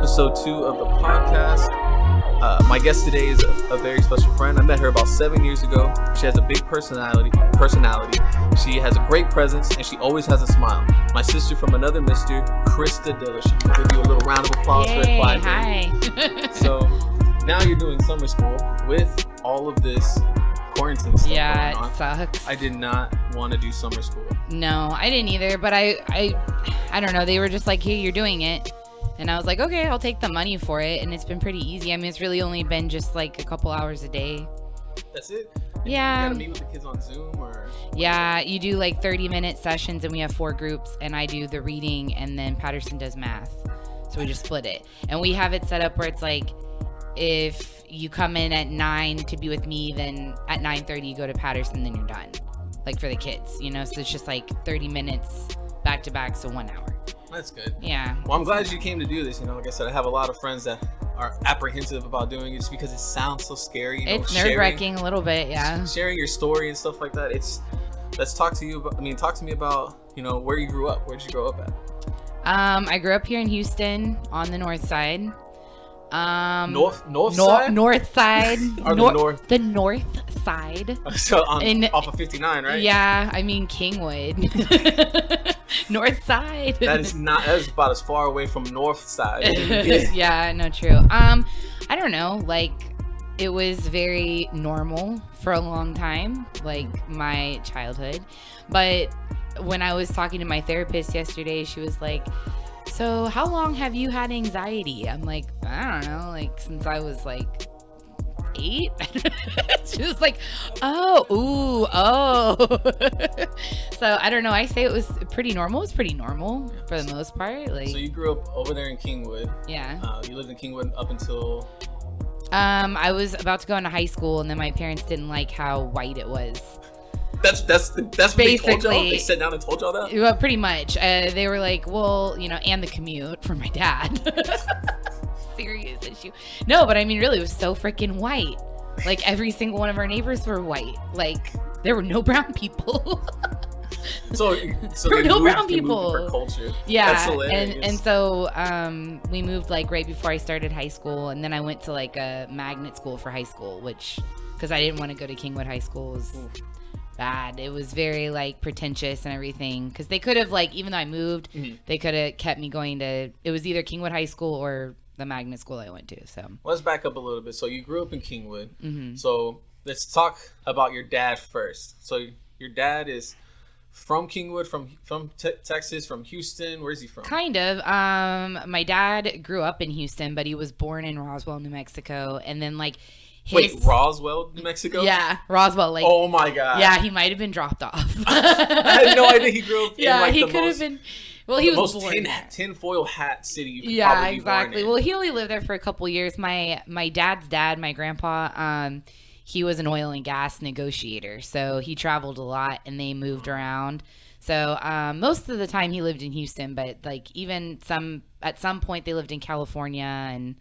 episode 2 of the podcast. My guest today is a very special friend. I met her about 7 years ago. She has a big personality. She has a great presence, and she always has a smile. My sister from another mister, Krista Diller. She can give you a little round of applause for her quiet. Hi. So now you're doing summer school with all of this quarantine stuff yeah, going on. It sucks. I did not want to do summer school. No, I didn't either. But I don't know. They were just like, "Hey, you're doing it," and I was like, "Okay, I'll take the money for it." And it's been pretty easy. I mean, it's really only been just like a couple hours a day. That's it? Yeah. You gotta meet with the kids on Zoom or? Yeah, you do like 30-minute sessions, and we have 4 groups, and I do the reading, and then Patterson does math. So we just split it, and we have it set up where it's like, if you come in at 9 to be with me, then at 9:30 you go to Patterson, then you're done. Like for the kids, you know, so it's just like 30 minutes back to back, so 1 hour. That's good. Yeah. Well, I'm glad you came to do this. You know, like I said, I have a lot of friends that are apprehensive about doing it just because it sounds so scary. You know, It's nerve-wracking a little bit, yeah. Sharing your story and stuff like that. Let's talk to you about, talk to me about, you know, where you grew up. Where'd you grow up at? I grew up here in Houston on the north side. North side? North side. Or the north? The north side. So off of 59, right? Yeah, I mean Kingwood. North side. That is about as far away from north side. Yeah, no, true. I don't know, like it was very normal for a long time, like my childhood. But when I was talking to my therapist yesterday, she was like, "So how long have you had anxiety?" I'm like, "I don't know, like since I was like 8." She was like, oh. So I don't know. I say it was pretty normal. It's pretty normal for the most part. Like, so you grew up over there in Kingwood. Yeah. You lived in Kingwood up until. I was about to go into high school, and then my parents didn't like how white it was. That's what they told y'all? They sat down and told y'all that? Well, pretty much. They were like, well, you know, and the commute for my dad. Serious issue. No, but I mean, really, it was so freaking white. Like, every single one of our neighbors were white. Like, there were no brown people. so there were no brown people. For culture. Yeah. That's hilarious. And so we moved, like, right before I started high school. And then I went to, like, a magnet school for high school, because I didn't want to go to Kingwood High School. It was bad. It was very, like, pretentious and everything. Because they could have, like, even though I moved, they could have kept me going to, it was either Kingwood High School or the magnet school I went to. So let's back up a little bit. So you grew up in Kingwood. So let's talk about your dad first. So your dad is from Kingwood, from Texas, from Houston. Where's he from? Kind of. My dad grew up in Houston, but he was born in Roswell, New Mexico, and then like. Wait, Roswell, New Mexico? Yeah, Roswell. Like, oh my god. Yeah, he might have been dropped off. I had no idea he grew up in like he the could have been. Well, he was born tinfoil hat city you could probably be exactly. born in. Well, he only lived there for a couple years. My dad's dad, my grandpa, he was an oil and gas negotiator, so he traveled a lot, and they moved around. So most of the time he lived in Houston, but like even at some point they lived in California, and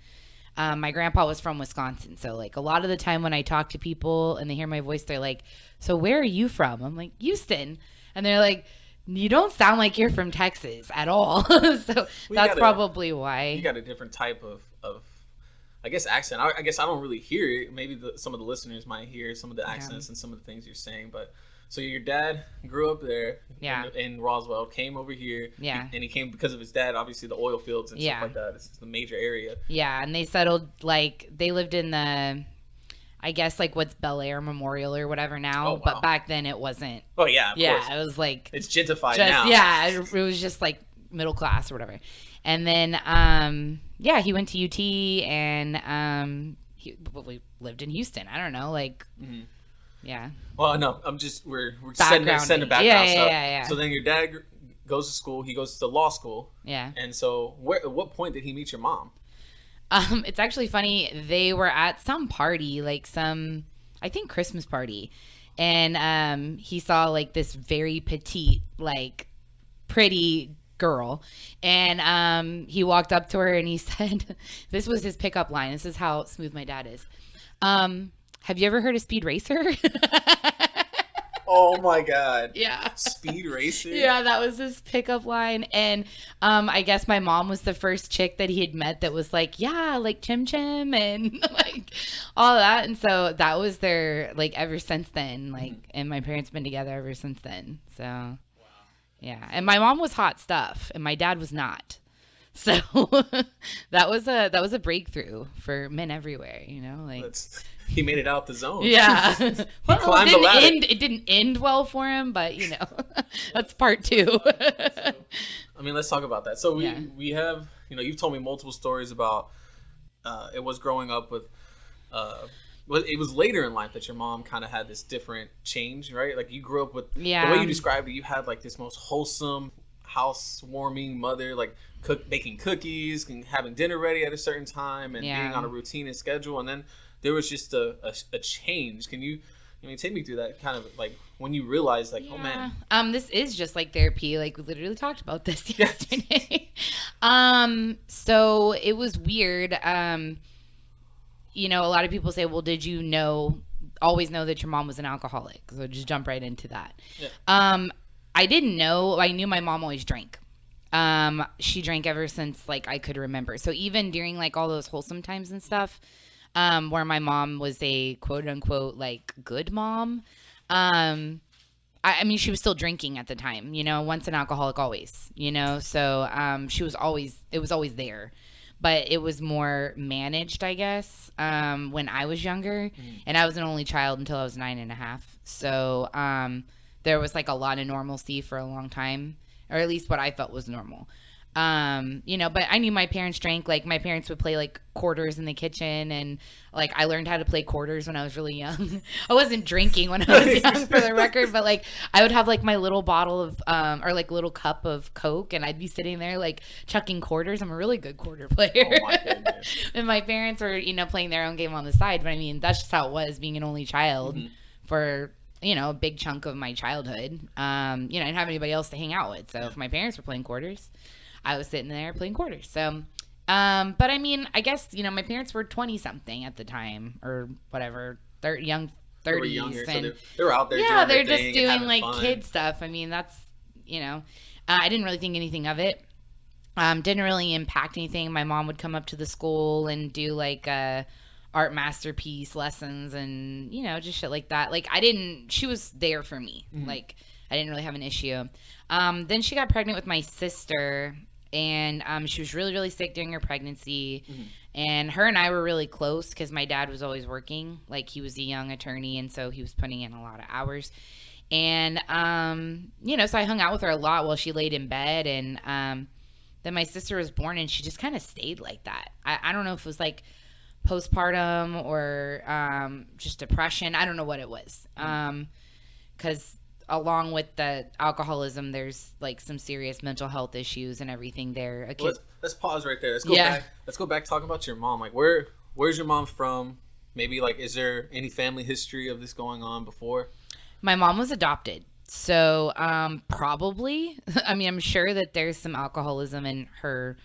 my grandpa was from Wisconsin. So like a lot of the time when I talk to people and they hear my voice, they're like, "So where are you from?" I'm like, "Houston," and they're like, "You don't sound like you're from Texas at all." So that's probably why. You got a different type of I guess, accent. I guess I don't really hear it. Maybe some of the listeners might hear some of the accents and some of the things you're saying. But so your dad grew up there in Roswell, came over here. Yeah. And he came because of his dad, obviously the oil fields and stuff like that. It's the major area. Yeah. And they settled, like, they lived in the, I guess, like what's Bel Air Memorial or whatever now. Oh, wow. But back then it wasn't. Oh, yeah. Of course. It was like. It's gentrified now. Yeah. It was just like middle class or whatever. And then, he went to UT, and we lived in Houston. I don't know, like, yeah. Well, no, we're setting the background stuff. Yeah. So then your dad goes to school. He goes to law school. Yeah. And so, at what point did he meet your mom? It's actually funny. They were at some party, like I think Christmas party, and he saw like this very petite, like pretty girl, and he walked up to her and he said, this was his pickup line, this is how smooth my dad is, have you ever heard of Speed Racer? Oh my God. Yeah. Speed racer. Yeah, that was his pickup line. And I guess my mom was the first chick that he had met that was like, yeah, like Chim Chim and like all that. And so that was their, like, ever since then, like, and my parents been together ever since then. So, yeah. And my mom was hot stuff and my dad was not. So that was a breakthrough for men everywhere, you know, like he made it out the zone. Yeah. Well, climbed the ladder. It didn't end well for him, but you know, that's part two. I mean, let's talk about that. So we have, you know, you've told me multiple stories about it was growing up with it was later in life that your mom kind of had this different change, right? Like you grew up with the way you described it, you had like this most wholesome housewarming mother, like baking cookies and having dinner ready at a certain time and being on a routine and schedule, and then there was just a change. Can you, I mean, take me through that kind of like when you realized like, oh man, this is just like therapy. Like we literally talked about this yesterday. So it was weird. You know, a lot of people say, well, did you always know that your mom was an alcoholic? So just jump right into that. Yeah. I didn't know. I knew my mom always drank. She drank ever since like I could remember. So even during like all those wholesome times and stuff, where my mom was a quote unquote like good mom, I mean she was still drinking at the time. You know, once an alcoholic, always. You know, so it was always there, but it was more managed, I guess. When I was younger, and I was an only child until I was 9.5. So there was like a lot of normalcy for a long time. Or at least what I felt was normal. You know, but I knew my parents drank. Like my parents would play like quarters in the kitchen, and like I learned how to play quarters when I was really young. I wasn't drinking when I was young, for the record, but like I would have like my little bottle of or like little cup of Coke, and I'd be sitting there like chucking quarters. I'm a really good quarter player. Oh my goodness. And my parents were, you know, playing their own game on the side. But I mean, that's just how it was being an only child for, you know, a big chunk of my childhood. You know, I didn't have anybody else to hang out with. So if my parents were playing quarters, I was sitting there playing quarters. So, but I mean, I guess, you know, my parents were 20 something at the time or whatever, young 30s. They were younger, and so they were out there. Yeah, they're just doing like fun. Kid stuff. I mean, that's, you know, I didn't really think anything of it. Didn't really impact anything. My mom would come up to the school and do like, art masterpiece lessons and, you know, just shit like that. Like she was there for me. Like I didn't really have an issue. Then she got pregnant with my sister, and she was really, really sick during her pregnancy. And her and I were really close because my dad was always working. Like he was a young attorney, and so he was putting in a lot of hours. And, you know, so I hung out with her a lot while she laid in bed. And then my sister was born, and she just kind of stayed like that. I don't know if it was like postpartum or just depression. I don't know what it was. Because along with the alcoholism, there's like some serious mental health issues and everything there. Well, let's pause right there. Let's go back. Let's go back. Talk about your mom. Like where's your mom from? Maybe like, is there any family history of this going on before? My mom was adopted. So probably, I mean, I'm sure that there's some alcoholism in her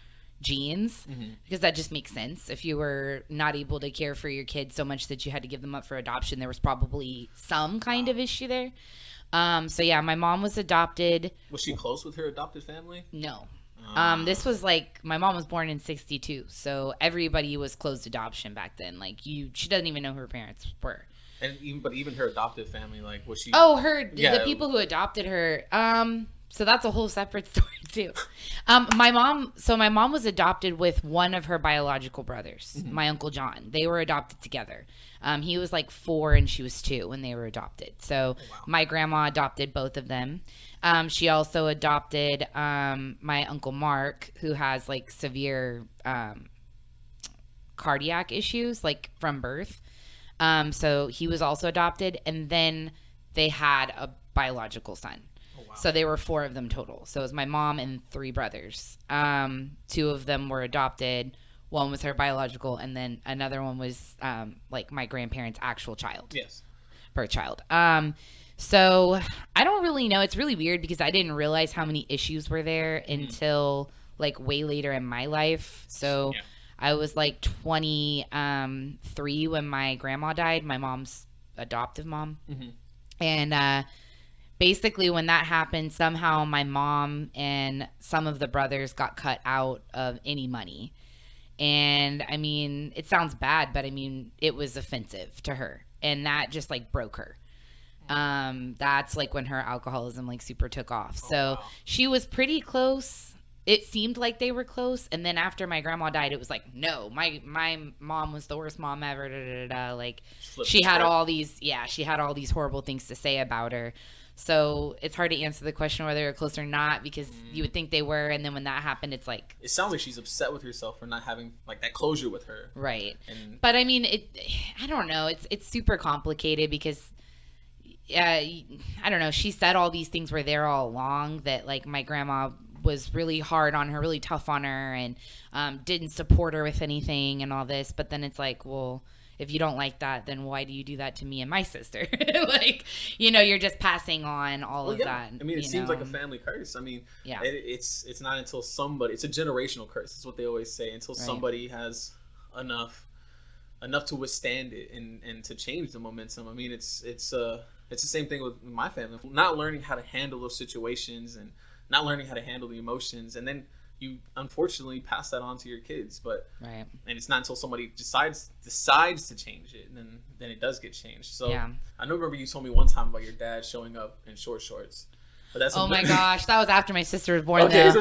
genes, because that just makes sense. If you were not able to care for your kids so much that you had to give them up for adoption, there was probably some kind of issue there. So yeah, my mom was adopted. Was she close with her adopted family? No. This was like, my mom was born in 1962, so everybody was closed adoption back then. Like she doesn't even know who her parents were. And even her adopted family, like, was she? Oh, the people who adopted her. So that's a whole separate story too. My mom was adopted with one of her biological brothers, my Uncle John. They were adopted together. He was like 4 and she was 2 when they were adopted. So my grandma adopted both of them. She also adopted my Uncle Mark, who has like severe cardiac issues, like from birth. So he was also adopted, and then they had a biological son. Oh, wow. So they were 4 of them total. So it was my mom and 3 brothers. 2 of them were adopted. One was her biological, and then another one was like my grandparents' actual child. Yes. Birth child. So I don't really know. It's really weird because I didn't realize how many issues were there until like way later in my life. So I was like 23 when my grandma died, my mom's adoptive mom. And basically when that happened, somehow my mom and some of the brothers got cut out of any money. And I mean, it sounds bad, but I mean, it was offensive to her. And that just like broke her. That's like when her alcoholism like super took off. So she was pretty close. It seemed like they were close. And then after my grandma died, it was like, no, my mom was the worst mom ever. Da, da, da, da. Like she had all these horrible things to say about her. So it's hard to answer the question whether they're close or not, because you would think they were, and then when that happened, it's like... It sounds like she's upset with herself for not having like that closure with her. Right. But I mean, I don't know. It's super complicated because, I don't know. She said all these things were there all along, that like my grandma was really hard on her, really tough on her, and didn't support her with anything and all this. But then it's like, well... If you don't like that, then why do you do that to me and my sister? Like, you're just passing on all of that. I mean, it seems like a family curse. I mean, it's not until somebody, it's a generational curse. It's what they always say, until somebody has enough to withstand it and to change the momentum. I mean, it's the same thing with my family. Not learning how to handle those situations and not learning how to handle the emotions, and then you unfortunately pass that on to your kids, and it's not until somebody decides to change it, and then it does get changed. So I remember you told me one time about your dad showing up in short shorts. But that's my gosh, that was after my sister was born. Okay,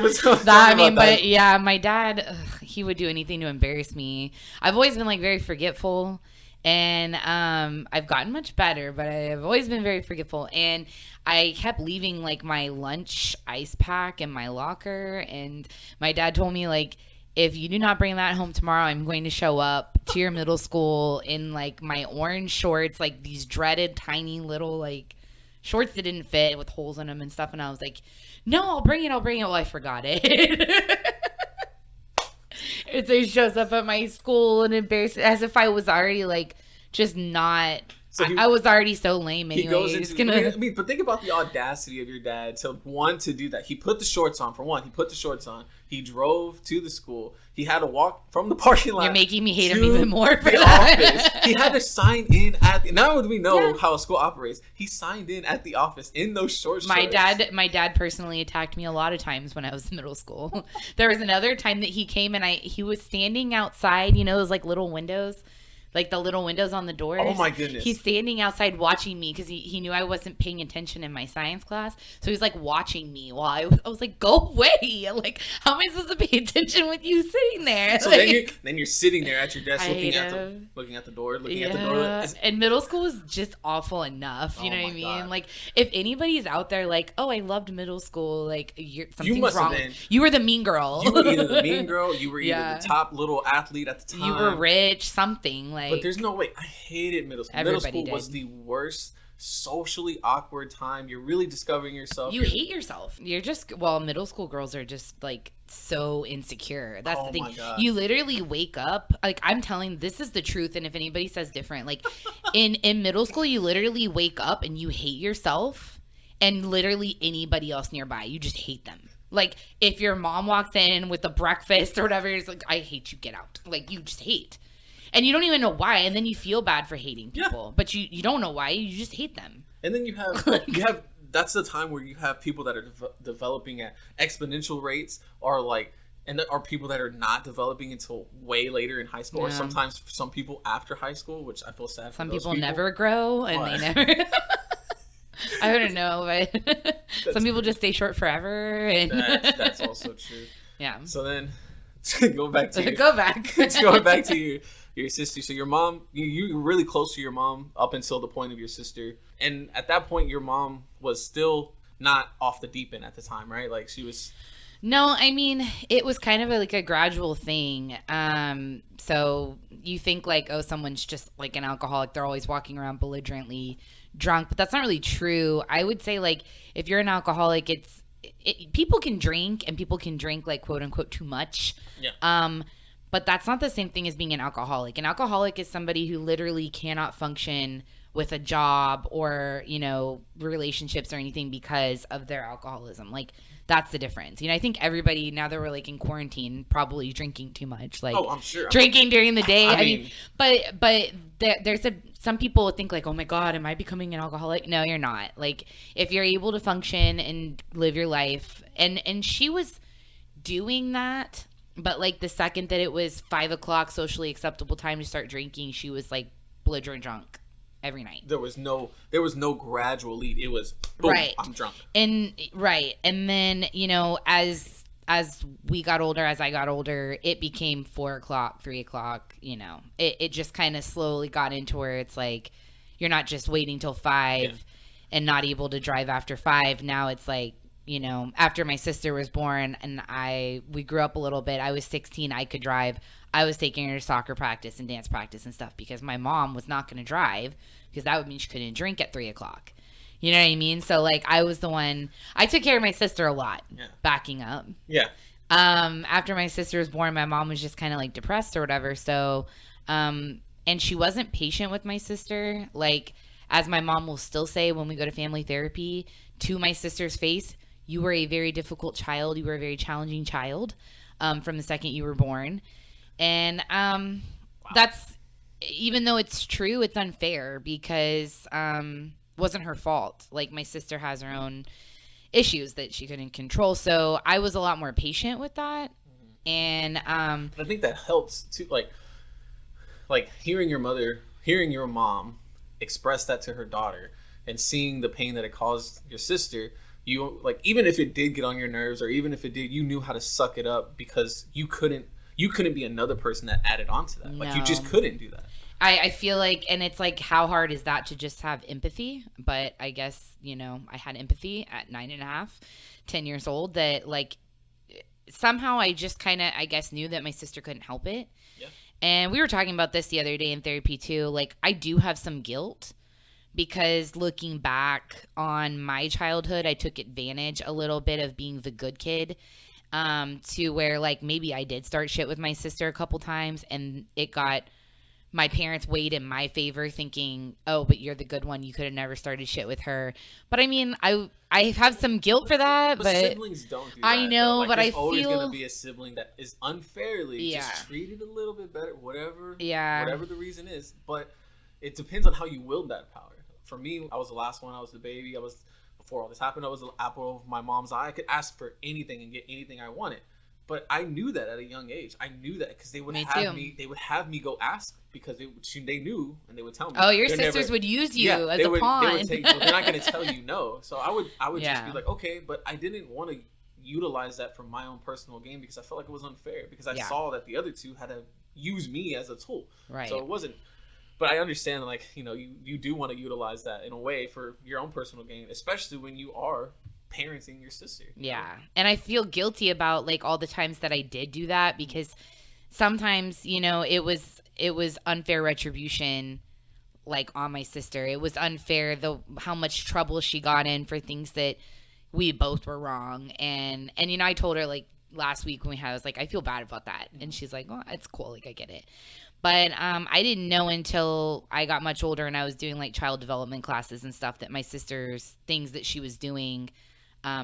my dad, he would do anything to embarrass me. I've always been like very forgetful. And I've gotten much better, but I've always been very forgetful. And I kept leaving like my lunch ice pack in my locker. And my dad told me, like, if you do not bring that home tomorrow, I'm going to show up to your middle school in like my orange shorts, like these dreaded tiny little like shorts that didn't fit with holes in them and stuff. And I was like, no, I'll bring it. Well, I forgot it. So he shows up at my school and embarrassed, as if I was already like just not. So I was already so lame anyway. He goes into, I mean, but think about the audacity of your dad to want to do that. He put the shorts on, for one. He put the shorts on. He drove to the school. He had to walk from the parking lot. You're making me hate him even more for that. Office. He had to sign in at the... Now that we know how a school operates, he signed in at the office in those short shorts. My dad personally attacked me a lot of times when I was in middle school. There was another time that he came and he was standing outside, those like little windows. Like the little windows on the doors. Oh my goodness. He's standing outside watching me because he knew I wasn't paying attention in my science class. So he's like watching me while I was like, go away. Like, how am I supposed to pay attention with you sitting there? So like, then you're sitting there at your desk looking at the door. And middle school was just awful enough. You know what I mean? God. Like, if anybody's out there like, oh, I loved middle school, like something's wrong. You were the mean girl. You were either the mean girl, you were either the top little athlete at the time. You were rich, something. Like, but there's no way. I hated middle school. Middle school was the worst, socially awkward time. You're really discovering yourself. You hate yourself. You're just, middle school girls are just like so insecure. That's the thing. My God. You literally wake up, like, I'm telling, this is the truth. And if anybody says different, like in middle school, you literally wake up and you hate yourself and literally anybody else nearby. You just hate them. Like, if your mom walks in with the breakfast or whatever, it's like, I hate you, get out. Like, you just hate. And you don't even know why, and then you feel bad for hating people, but you don't know why. You just hate them. And then you have that's the time where you have people that are developing at exponential rates, or like, and there are people that are not developing until way later in high school, or sometimes some people after high school, which I feel sad for. Some people never grow, and they never. I don't know, but some people just stay short forever, and that's also true. Yeah. So then, going back to your sister. So your mom, you were really close to your mom up until the point of your sister, and at that point your mom was still not off the deep end at the time, right? Like, she was. No, I mean, it was kind of like a gradual thing. So you think like, oh, someone's just like an alcoholic, they're always walking around belligerently drunk, but that's not really true. I would say, like, if you're an alcoholic, people can drink, and people can drink like quote unquote too much. Yeah. But that's not the same thing as being an alcoholic. An alcoholic is somebody who literally cannot function with a job or, you know, relationships or anything because of their alcoholism. Like, that's the difference. You know, I think everybody, now that we're like in quarantine, probably drinking too much. Like, Oh, I'm sure. drinking during the day. I mean, but there's some people think like, oh my God, am I becoming an alcoholic? No, you're not. Like, if you're able to function and live your life, and she was doing that, but like the second that it was 5 o'clock socially acceptable time to start drinking, she was like belligerent drunk every night. There was no gradual lead. It was boom, right. I'm drunk. And then, you know, as we got older, as I got older, it became 4 o'clock, 3 o'clock. You know, it just kind of slowly got into where it's like you're not just waiting till 5 and not able to drive after 5. Now it's like, you know, after my sister was born and we grew up a little bit, I was 16, I could drive. I was taking her to soccer practice and dance practice and stuff because my mom was not going to drive because that would mean she couldn't drink at 3 o'clock. You know what I mean? So like I was the one, I took care of my sister a lot, backing up. Yeah. After my sister was born, my mom was just kind of like depressed or whatever. So, and she wasn't patient with my sister. Like, as my mom will still say when we go to family therapy, to my sister's face, you were a very difficult child. You were a very challenging child from the second you were born. And that's, even though it's true, it's unfair because wasn't her fault. Like, my sister has her own issues that she couldn't control. So I was a lot more patient with that. And I think that helps too. Like hearing your mom express that to her daughter and seeing the pain that it caused your sister. You, like, even if it did get on your nerves, or even if it did, you knew how to suck it up because you couldn't be another person that added on to that. Like, you just couldn't do that. I feel like, and it's like, how hard is that to just have empathy? But I guess, you know, I had empathy at 9.5, 10 years old, that like somehow I just kind of, I guess, knew that my sister couldn't help it. Yeah. And we were talking about this the other day in therapy too. Like, I do have some guilt because looking back on my childhood, I took advantage a little bit of being the good kid, to where like maybe I did start shit with my sister a couple times and it got, my parents weighed in my favor thinking, oh, but you're the good one. You could have never started shit with her. But I mean, I have some guilt for that. But siblings don't do that. I know, like, but I feel... There's always going to be a sibling that is unfairly just treated a little bit better, whatever the reason is. But it depends on how you wield that power. For me, I was the last one. I was the baby. Before all this happened, I was the apple of my mom's eye. I could ask for anything and get anything I wanted. But I knew that at a young age. I knew that because they would have me go ask because they knew and they would tell me. Oh, your sisters would use you as a pawn. They would take, well, they're not going to tell you no. So I would just be like, okay, but I didn't want to utilize that for my own personal gain because I felt like it was unfair because I saw that the other two had to use me as a tool. Right. So it wasn't. But I understand, like, you know, you do want to utilize that in a way for your own personal gain, especially when you are parenting your sister. Yeah. And I feel guilty about like all the times that I did do that because sometimes, you know, it was unfair retribution like on my sister. It was unfair how much trouble she got in for things that we both were wrong. And you know, I told her like last week when I was like, I feel bad about that. And she's like, oh, it's cool. Like, I get it. But I didn't know until I got much older and I was doing like child development classes and stuff that my sister's things that she was doing,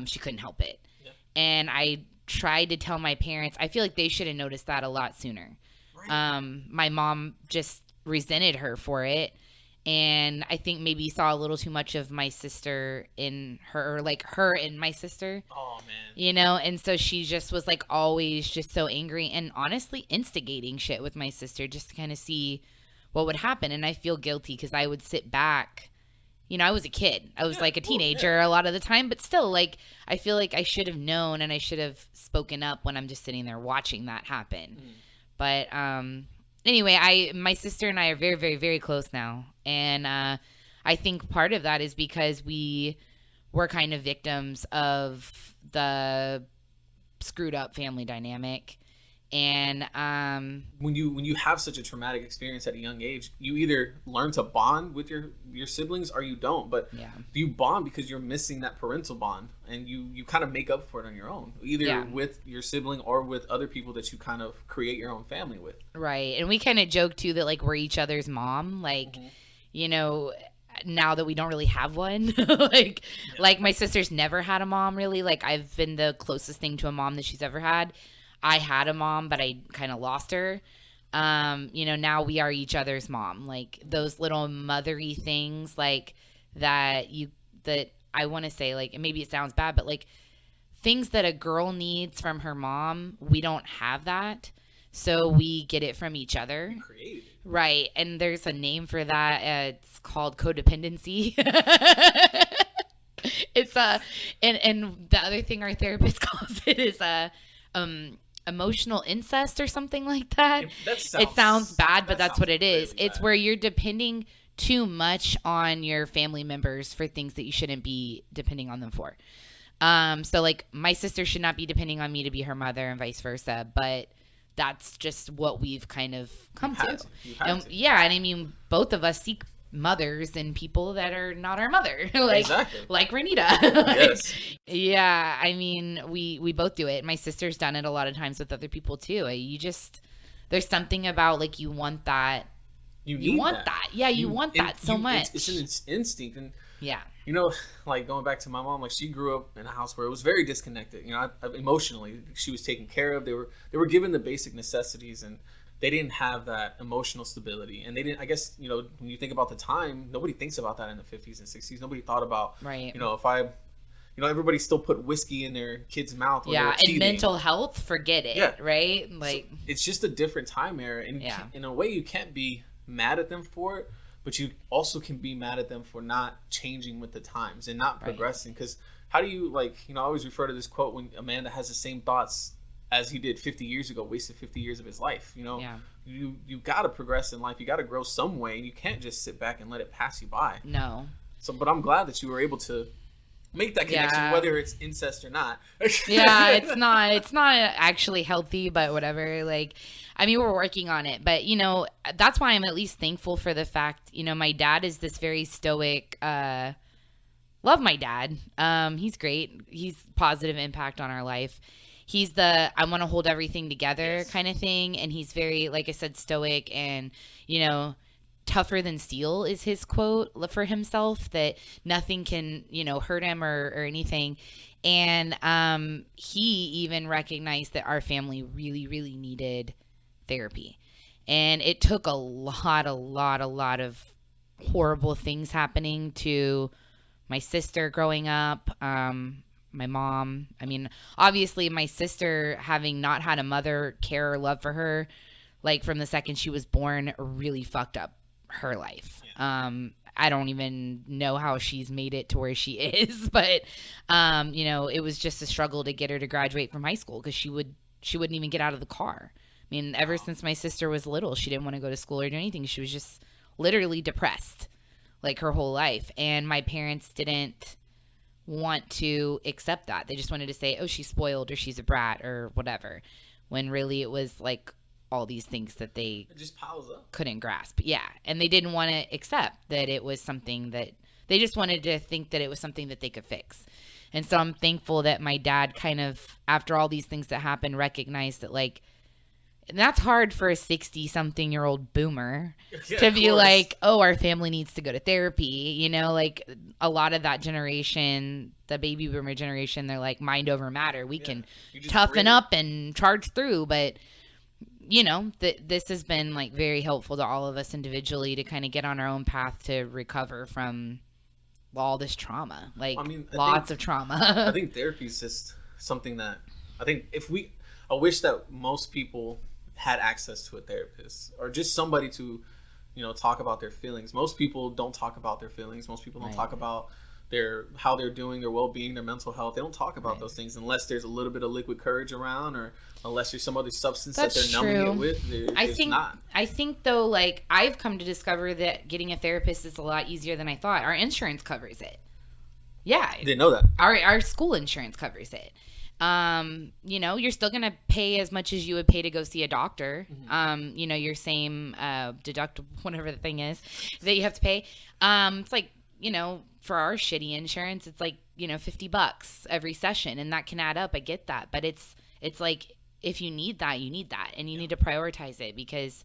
she couldn't help it. Yeah. And I tried to tell my parents. I feel like they should have noticed that a lot sooner. Right. My mom just resented her for it. And I think maybe saw a little too much of my sister in her, or like her and my sister. Oh, man. You know, and so she just was like always just so angry and honestly instigating shit with my sister just to kind of see what would happen. And I feel guilty because I would sit back. You know, I was a kid. I was like a teenager a lot of the time, but still, like, I feel like I should have known and I should have spoken up when I'm just sitting there watching that happen. But anyway, my sister and I are very, very, very close now. And I think part of that is because we were kind of victims of the screwed up family dynamic. And when you have such a traumatic experience at a young age, you either learn to bond with your siblings or you don't. But you bond because you're missing that parental bond, and you kind of make up for it on your own, either with your sibling or with other people that you kind of create your own family with. Right. And we kind of joke too that like we're each other's mom. Like, you know, now that we don't really have one. Like my sister's never had a mom really. Like I've been the closest thing to a mom that she's ever had. I had a mom, but I kind of lost her. Now we are each other's mom. Like those little mothery things like that I want to say, like, and maybe it sounds bad, but like things that a girl needs from her mom, we don't have that. So we get it from each other. Creative. Right. And there's a name for that. It's called codependency. It's and the other thing our therapist calls it is emotional incest or something like that. It sounds bad, but that's what it is. Really it's where you're depending too much on your family members for things that you shouldn't be depending on them for. So like my sister should not be depending on me to be her mother and vice versa, but that's just what we've kind of come to. Yeah, and I mean, both of us seek mothers and people that are not our mother, like Renita. Yes. Yeah, I mean, we both do it. My sister's done it a lot of times with other people too. There's something about like you want that. You want that. Yeah, you want that so much. It's an instinct, and yeah. Like going back to my mom, like she grew up in a house where it was very disconnected. Emotionally, she was taken care of. They were given the basic necessities, and they didn't have that emotional stability. And they didn't. I guess when you think about the time, nobody thinks about that in the 50s and 60s. Nobody thought about right. Everybody still put whiskey in their kid's mouth. Yeah, and mental health, forget it. Yeah. Right. Like it's just a different time era, and in a way, you can't be mad at them for it. But you also can be mad at them for not changing with the times and not progressing. Because how do you, I always refer to this quote when a man that has the same thoughts as he did 50 years ago wasted 50 years of his life. You got to progress in life. You got to grow some way. And you can't just sit back and let it pass you by. No. But I'm glad that you were able to make that connection, whether it's incest or not. Yeah, it's not actually healthy, but whatever. We're working on it, but that's why I'm at least thankful for the fact, my dad is this very stoic, love my dad. He's great. He's positive impact on our life. He's the, I want to hold everything together kind of thing. And he's very, like I said, stoic and, tougher than steel is his quote for himself, that nothing can, hurt him or anything. And he even recognized that our family really, really needed therapy. And it took a lot of horrible things happening to my sister growing up, my mom. I mean, obviously my sister having not had a mother care or love for her, from the second she was born, really fucked up her life. I don't even know how she's made it to where she is, but it was just a struggle to get her to graduate from high school because she wouldn't even get out of the car. I mean, ever since my sister was little, she didn't want to go to school or do anything. She was just literally depressed her whole life. And my parents didn't want to accept that. They just wanted to say, oh, she's spoiled or she's a brat or whatever, when really it was all these things that they it just piles up. Couldn't grasp. Yeah. And they didn't want to accept that it was something that they just wanted to think that it was something that they could fix. And so I'm thankful that my dad kind of, after all these things that happened, recognized that and that's hard for a 60-something-year-old boomer to be oh, our family needs to go to therapy. A lot of that generation, the baby boomer generation, they're mind over matter. We can toughen up and charge through. But, this has been very helpful to all of us individually to kind of get on our own path to recover from all this trauma, lots of trauma. I think therapy is just something that I wish that most people had access to a therapist or just somebody to, talk about their feelings. Most people don't talk about their feelings. Most people don't talk about how they're doing, their well-being, their mental health. They don't talk about those things unless there's a little bit of liquid courage around, or unless there's some other substance that they're numbing it with. I think though, I've come to discover that getting a therapist is a lot easier than I thought. Our insurance covers it. Yeah. I didn't know that. Our school insurance covers it. You're still going to pay as much as you would pay to go see a doctor. Mm-hmm. Your same deductible, whatever the thing is that you have to pay. It's for our shitty insurance, it's $50 every session, and that can add up. I get that. But it's if you need that, you need that, and you need to prioritize it, because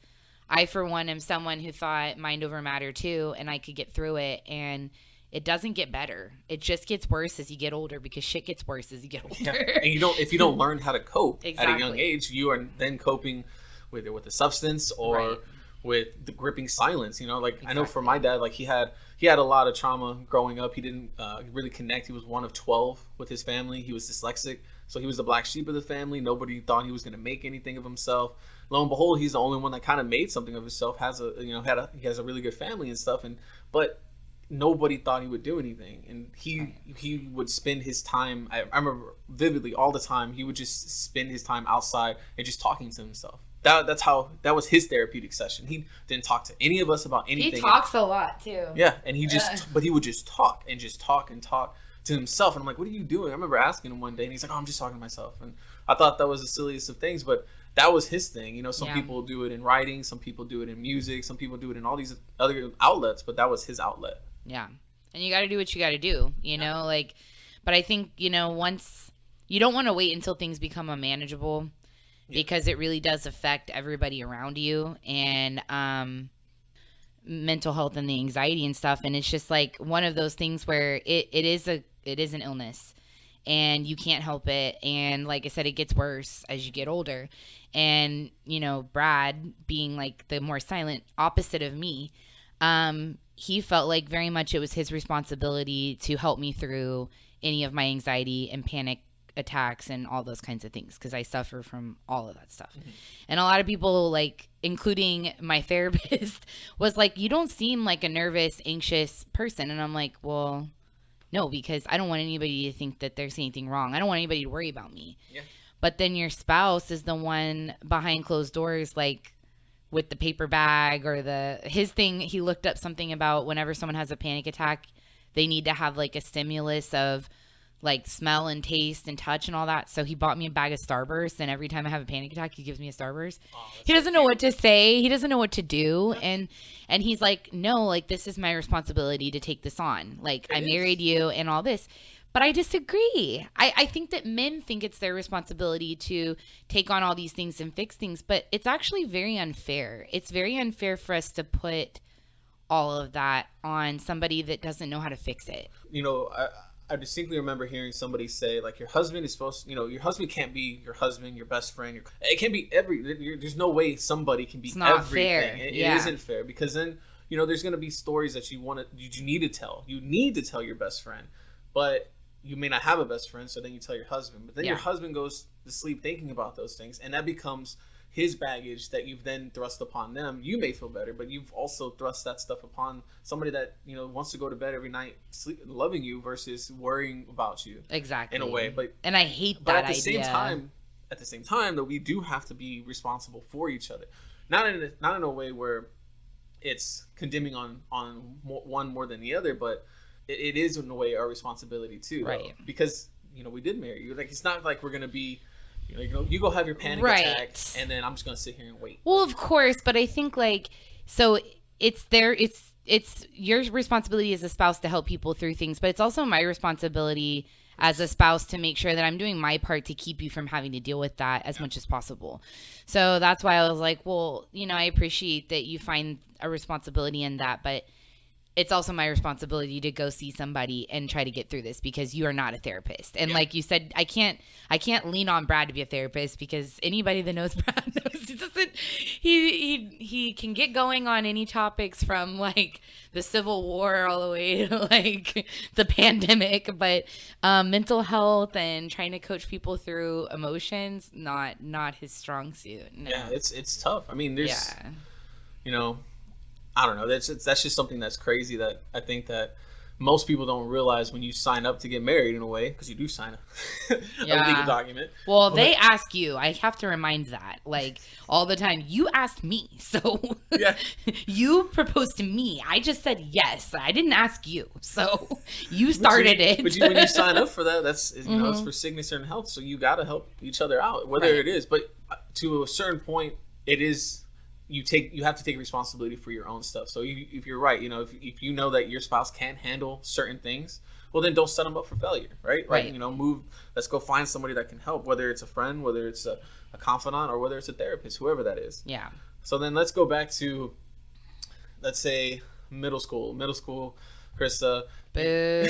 I, for one, am someone who thought mind over matter too, and I could get through it. And it doesn't get better. It just gets worse as you get older, because shit gets worse as you get older. Yeah. And if you don't learn how to cope Exactly. at a young age, you are then coping with a substance or Right. with the gripping silence. Like Exactly. I know for my dad, like he had a lot of trauma growing up. He didn't really connect. He was one of 12 with his family. He was dyslexic, so he was the black sheep of the family. Nobody thought he was going to make anything of himself. Lo and behold, he's the only one that kind of made something of himself. He has a really good family and stuff, but nobody thought he would do anything. And he would spend his time, I remember vividly all the time, he would just spend his time outside and just talking to himself. That was his therapeutic session. He didn't talk to any of us about anything. He talks a lot too. Yeah, and but he would just talk and talk to himself. And I'm like, what are you doing? I remember asking him one day, and he's like, oh, I'm just talking to myself. And I thought that was the silliest of things, but that was his thing. Some people do it in writing, some people do it in music, some people do it in all these other outlets, but that was his outlet. Yeah. And you got to do what you got to do, but I think, once you don't want to wait until things become unmanageable, because it really does affect everybody around you, and mental health and the anxiety and stuff. And it's just like one of those things where it is an illness and you can't help it. And like I said, it gets worse as you get older. And, Brad, being like the more silent opposite of me, he felt like very much it was his responsibility to help me through any of my anxiety and panic attacks and all those kinds of things, because I suffer from all of that stuff. Mm-hmm. And a lot of people, like including my therapist, was like, you don't seem like a nervous, anxious person. And I'm like, well, no, because I don't want anybody to think that there's anything wrong. I don't want anybody to worry about me. Yeah. But then your spouse is the one behind closed doors, like with the paper bag or his thing. He looked up something about whenever someone has a panic attack, they need to have like a stimulus of like smell and taste and touch and all that. So he bought me a bag of Starburst, and every time I have a panic attack, he gives me a Starburst. He doesn't know what to say. He doesn't know what to do. And he's like, no, like this is my responsibility to take this on. Like I married you and all this. But I disagree. I think that men think it's their responsibility to take on all these things and fix things, but it's actually very unfair. It's very unfair for us to put all of that on somebody that doesn't know how to fix it. I distinctly remember hearing somebody say, like, your husband is supposed to, your husband can't be your husband, your best friend. It can't be there's no way somebody can be it's not everything. Fair. It isn't fair, because then, there's going to be stories that you need to tell. You need to tell your best friend, but you may not have a best friend, so then you tell your husband. But then your husband goes to sleep thinking about those things, and that becomes his baggage that you've then thrust upon them. You may feel better, but you've also thrust that stuff upon somebody that wants to go to bed every night loving you versus worrying about you. Exactly. In a way, and I hate that idea. At the same time, though, we do have to be responsible for each other, not in a way where it's condemning on one more than the other, but it is in a way our responsibility too, right? Though, because we did marry you. Like, it's not like we're gonna be, you go have your panic attack, and then I'm just gonna sit here and wait. Well, of course, but I think so it's your responsibility as a spouse to help people through things, but it's also my responsibility as a spouse to make sure that I'm doing my part to keep you from having to deal with that as much as possible. So that's why I was like, well, I appreciate that you find a responsibility in that, but it's also my responsibility to go see somebody and try to get through this, because you are not a therapist. And like you said, I can't lean on Brad to be a therapist, because anybody that knows Brad knows he can get going on any topics from like the Civil War all the way to like the pandemic, but mental health and trying to coach people through emotions, not his strong suit. No. Yeah, it's tough. I mean, there's I don't know. That's just something that's crazy that I think that most people don't realize when you sign up to get married, in a way, because you do sign a legal document. Well, they ask you. I have to remind that, like, all the time. You asked me, so you proposed to me. I just said yes. I didn't ask you, so you started it. But when you sign up for that, that's it's for sickness and health. So you got to help each other out, whether it is. But to a certain point, it is. You have to take responsibility for your own stuff. So if you're right, if you know that your spouse can't handle certain things, well, then don't set them up for failure, right? Right. Like, let's go find somebody that can help, whether it's a friend, whether it's a confidant, or whether it's a therapist, whoever that is. Yeah. So then let's go back to, let's say, middle school. Middle school, Krista. Boo.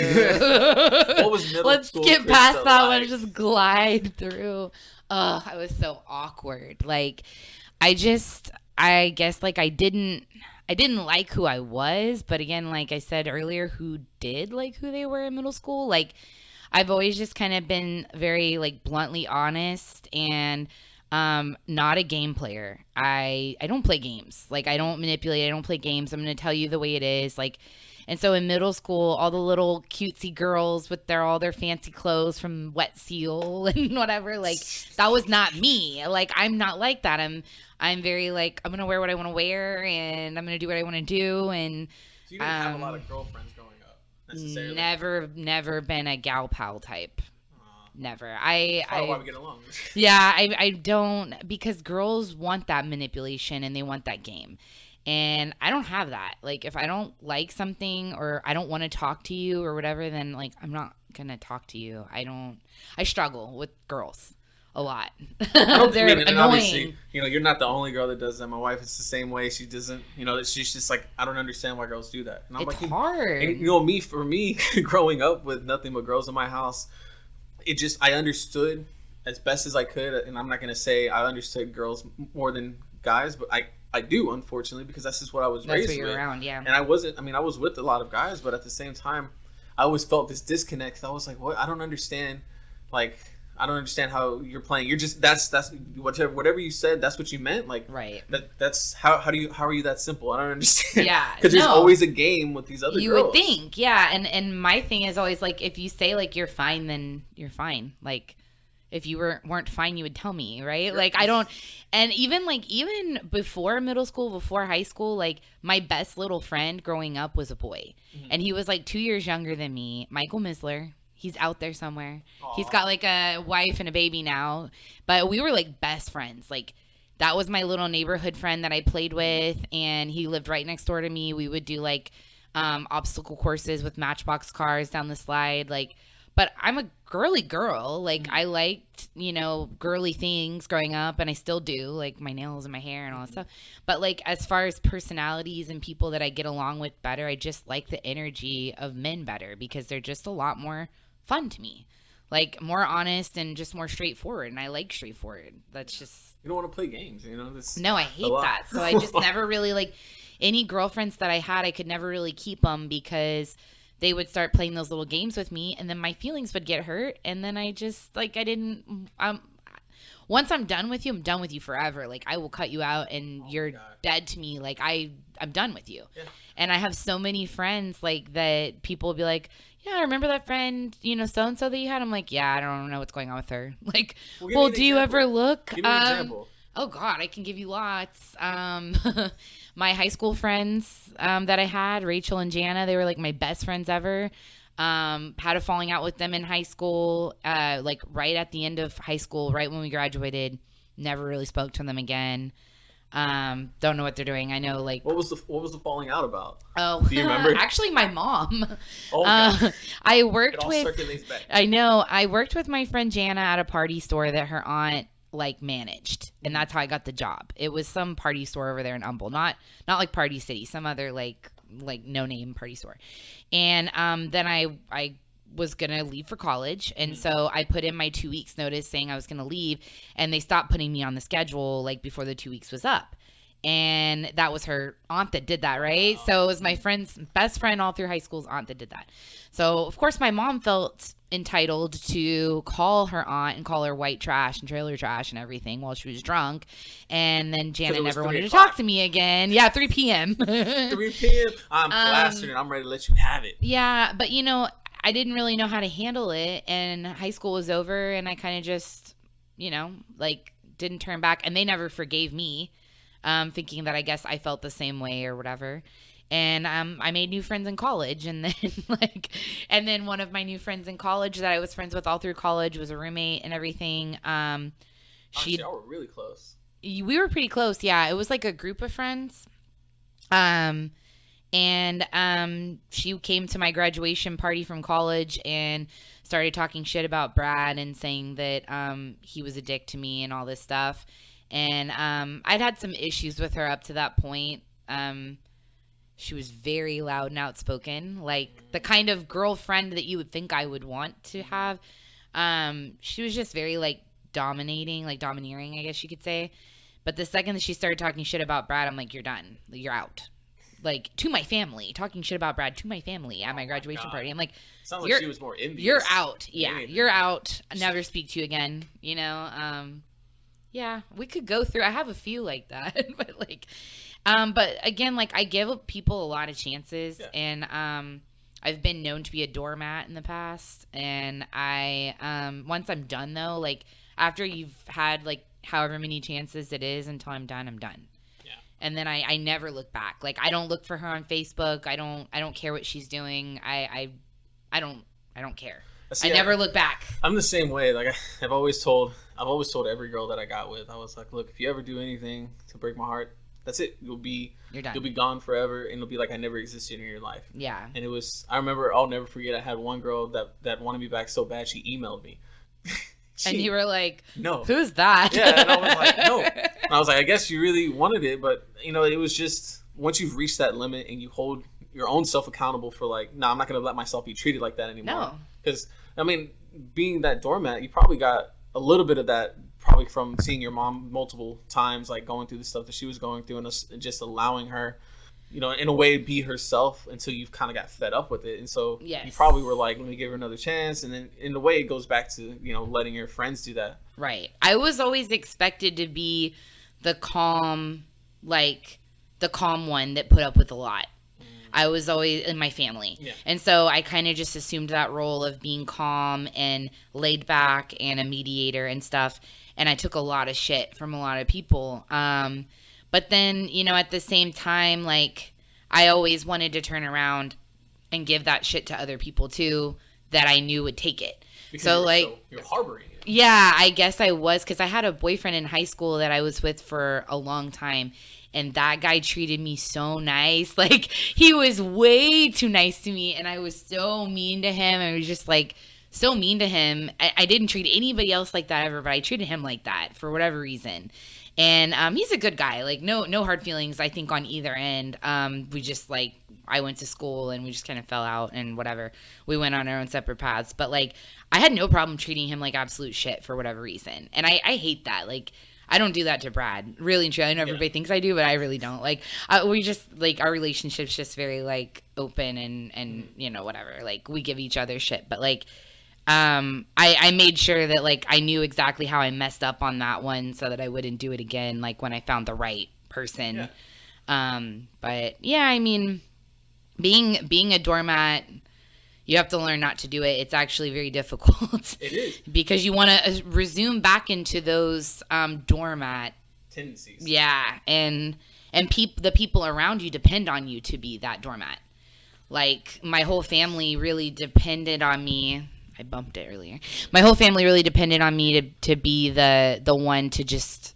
What was middle Let's school skip Krista past that like? one. Just glide through. Oh, I was so awkward. Like, I guess like I didn't like who I was, but again, like I said earlier, who did like who they were in middle school? Like, I've always just kind of been very like bluntly honest and not a game player. I don't play games. Like, I don't manipulate. I don't play games. I'm going to tell you the way it is. Like, and so in middle school, all the little cutesy girls with all their fancy clothes from Wet Seal and whatever, like, that was not me. Like, I'm not like that. I'm very like, I'm going to wear what I want to wear, and I'm going to do what I want to do. And So you didn't have a lot of girlfriends growing up, necessarily? never been a gal pal type. Never. That's probably why we get along. Yeah, I don't, because girls want that manipulation and they want that game. And I don't have that. Like, if I don't like something or I don't want to talk to you or whatever, then like I'm not gonna talk to you. I struggle with girls a lot. They're and annoying. obviously, you're not the only girl that does that. My wife is the same way. She doesn't, she's just like, I don't understand why girls do that. And I'm It's like, hard. And, for me, growing up with nothing but girls in my house, I understood as best as I could, and I'm not gonna say I understood girls more than guys, but I do, unfortunately, because that's just what I was raised with. That's what you're around, yeah. And I was with a lot of guys, but at the same time, I always felt this disconnect. I was like, what? I don't understand. Like, I don't understand how you're playing. You're just, that's whatever you said, that's what you meant. Like, right. That's how are you that simple? I don't understand. Yeah. Because there's always a game with these other girls. You would think, yeah. And my thing is always like, if you say like you're fine, then you're fine. Like, if you weren't fine, you would tell me, right? Like, I don't, and even before middle school, before high school, like, my best little friend growing up was a boy. Mm-hmm. And he was like 2 years younger than me, Michael Misler. He's out there somewhere. Aww. He's got like a wife and a baby now, but we were like best friends. Like, that was my little neighborhood friend that I played with, and he lived right next door to me. We would do like obstacle courses with Matchbox cars down the slide, like. But I'm a girly girl. Like, I liked, girly things growing up, and I still do, like my nails and my hair and all that stuff. But like, as far as personalities and people that I get along with better, I just like the energy of men better because they're just a lot more fun to me. Like, more honest and just more straightforward. And I like straightforward. That's just... You don't want to play games, No, I hate that. So I just never really, like, any girlfriends that I had, I could never really keep them because... they would start playing those little games with me, and then my feelings would get hurt. And then I just, like, once I'm done with you, I'm done with you forever. Like, I will cut you out and you're dead to me. Like, I'm done with you. Yeah. And I have so many friends, like, that people will be like, yeah, I remember that friend, so-and-so that you had. I'm like, yeah, I don't know what's going on with her. Like, well do you ever look? Give me an example. Oh, God, I can give you lots. My high school friends that I had, Rachel and Jana, they were like my best friends ever. Had a falling out with them in high school, like right at the end of high school, right when we graduated. Never really spoke to them again. Don't know what they're doing. I know, like, what was the falling out about? Oh, do you remember? Actually, my mom. Oh, God. I worked it all with. Circulates back. I know. I worked with my friend Jana at a party store that her aunt like managed, and that's how I got the job. It was some party store over there in Humble, not like Party City, some other like no name party store. And then I was gonna leave for college, and so I put in my 2 weeks notice saying I was gonna leave, and they stopped putting me on the schedule like before the 2 weeks was up. And that was her aunt that did that, right? So it was my friend's best friend all through high school's aunt that did that. So, of course, my mom felt entitled to call her aunt and call her white trash and trailer trash and everything while she was drunk. And then Janet never wanted to talk to me again. Yeah, 3 p.m. 3 p.m. I'm plastered and I'm ready to let you have it. Yeah, but, I didn't really know how to handle it. And high school was over, and I kind of just, didn't turn back. And they never forgave me. Thinking that I guess I felt the same way or whatever. And I made new friends in college, and then one of my new friends in college that I was friends with all through college was a roommate and everything. Y'all were really close. We were pretty close, yeah. It was like a group of friends. She came to my graduation party from college and started talking shit about Brad and saying that he was a dick to me and all this stuff. And I'd had some issues with her up to that point. She was very loud and outspoken, like the kind of girlfriend that you would think I would want to have. She was just very like dominating, like domineering, I guess you could say. But the second that she started talking shit about Brad, I'm like, you're done. You're out. Like, to my family. Talking shit about Brad to my family at my graduation party. I'm like, sounds like she was more envious. You're out. Yeah, you're out. I never speak to you again. You know? Yeah, we could go through. I have a few like that. But, like, but again, like, I give people a lot of chances. Yeah. And I've been known to be a doormat in the past. And once I'm done, though, like, after you've had, like, however many chances it is until I'm done, yeah. And then I never look back. Like, I don't look for her on Facebook. I don't care what she's doing. I don't care. See, I never look back. I'm the same way. Like, I've always told every girl that I got with, I was like, look, if you ever do anything to break my heart, that's it. You're done. You'll be gone forever, and it'll be like I never existed in your life. Yeah. And I remember, I'll never forget, I had one girl that wanted me back so bad, she emailed me. And you were like, no. Who's that? Yeah, and I was like, no. And I was like, I guess you really wanted it, but, you know, it was just, once you've reached that limit and you hold your own self accountable for like, I'm not going to let myself be treated like that anymore. No. Because, I mean, being that doormat, you probably got a little bit of that probably from seeing your mom multiple times, like going through the stuff that she was going through and just allowing her, you know, in a way, be herself until you've kind of got fed up with it. And so yes. You probably were like, let me give her another chance. And then in a way, it goes back to, you know, letting your friends do that. Right. I was always expected to be the calm one that put up with a lot. I was always in my family. Yeah. And so I kind of just assumed that role of being calm and laid back and a mediator and stuff. And I took a lot of shit from a lot of people. But then, you know, at the same time, like, I always wanted to turn around and give that shit to other people, too, that I knew would take it. Because you're harboring it. Yeah, I guess I was, because I had a boyfriend in high school that I was with for a long time, and that guy treated me so nice. Like, he was way too nice to me, and I was so mean to him. I was just, like, so mean to him. I didn't treat anybody else like that ever, but I treated him like that for whatever reason. And he's a good guy. Like, no hard feelings, I think, on either end. We just, like, I went to school and we just kind of fell out and whatever. We went on our own separate paths. But, like, I had no problem treating him like absolute shit for whatever reason. And I hate that. Like, I don't do that to Brad. Really and truly. I know everybody thinks I do, but I really don't. Like, we just, like, our relationship's just very, like, open and you know, whatever. Like, we give each other shit. But, like, I made sure that, like, I knew exactly how I messed up on that one so that I wouldn't do it again, like, when I found the right person. Yeah. But yeah, I mean, being a doormat, you have to learn not to do it. It's actually very difficult. It is. Because you want to resume back into those doormat tendencies. Yeah, and the people around you depend on you to be that doormat. Like, my whole family really depended on me. I bumped it earlier. My whole family really depended on me to be the one to just,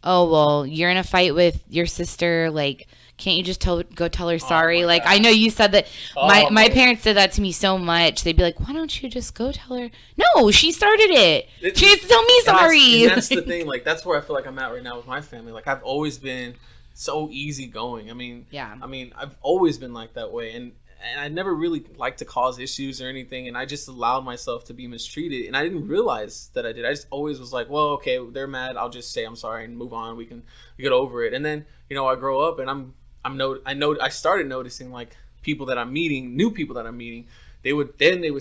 oh, well, you're in a fight with your sister. Like, can't you just go tell her sorry? Like, God. I know you said that. My parents said that to me so much. They'd be like, why don't you just go tell her? No, she started it. She has to tell me sorry. And that's the thing. Like, that's where I feel like I'm at right now with my family. Like, I've always been so easygoing. I mean, I've always been like that way. And I never really liked to cause issues or anything, and I just allowed myself to be mistreated, and I didn't realize that I did. I just always was like, well, okay, they're mad, I'll just say I'm sorry and move on. We get over it. And then, you know, I grow up, and I started noticing, like, people that I'm meeting, new people that I'm meeting, they would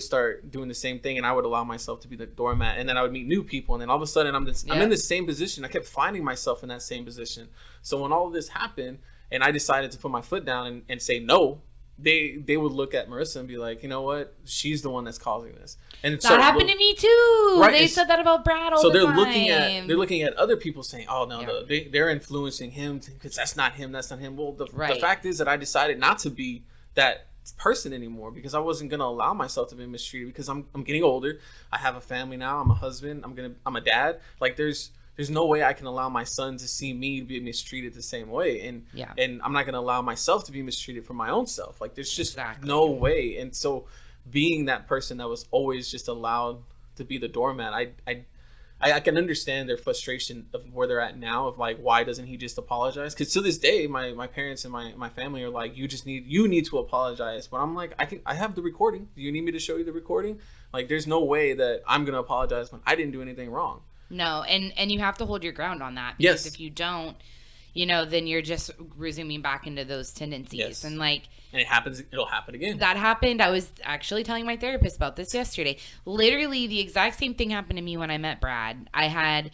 start doing the same thing, and I would allow myself to be the doormat, and then I would meet new people, and then all of a sudden I'm in the same position. I kept finding myself in that same position. So when all of this happened, and I decided to put my foot down and say no, they would look at Marissa and be like, you know what? She's the one that's causing this. And that happened to me too. Right? They said that about Brad all the time. So they're looking at other people saying, oh no, they're influencing him because that's not him. Well, the fact is that I decided not to be that person anymore because I wasn't gonna allow myself to be mistreated because I'm getting older. I have a family now. I'm a husband. I'm a dad. Like, there's no way I can allow my son to see me be mistreated the same way. And I'm not going to allow myself to be mistreated for my own self. Like, there's just no way. And so being that person that was always just allowed to be the doormat, I can understand their frustration of where they're at now, of like, why doesn't he just apologize? Because to this day, my parents and my family are like, you need to apologize. But I'm like, I have the recording. Do you need me to show you the recording? Like, there's no way that I'm gonna apologize when I didn't do anything wrong. No, and you have to hold your ground on that, because Yes. if you don't, you know, then you're just resuming back into those tendencies. Yes. And like, And it'll happen again. that happened. I was actually telling my therapist about this yesterday. Literally the exact same thing happened to me when I met Brad. I had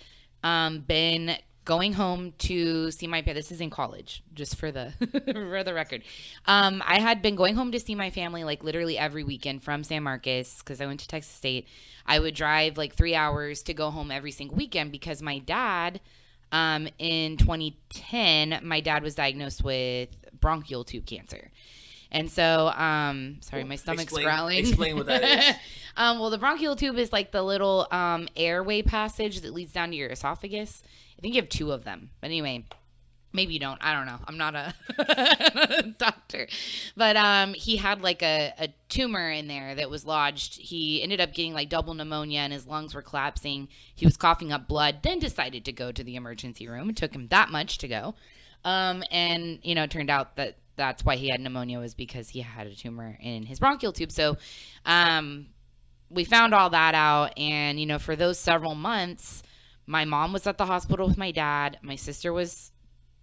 been going home to see my this is in college, just for the for the record. I had been going home to see my family like literally every weekend from San Marcos, because I went to Texas State. I would drive like 3 hours to go home every single weekend, because my dad, in 2010, my dad was diagnosed with bronchial tube cancer. And so, sorry, my stomach's growling. Explain what that is. Well, the bronchial tube is like the little airway passage that leads down to your esophagus. I think you have 2 of them. But anyway, maybe you don't. I don't know. I'm not a doctor. But he had like a tumor in there that was lodged. He ended up getting like double pneumonia, and his lungs were collapsing. He was coughing up blood, then decided to go to the emergency room. It took him that much to go. And, you know, it turned out that that's why he had pneumonia, was because he had a tumor in his bronchial tube. So we found all that out. And, you know, for those several months, my mom was at the hospital with my dad. My sister was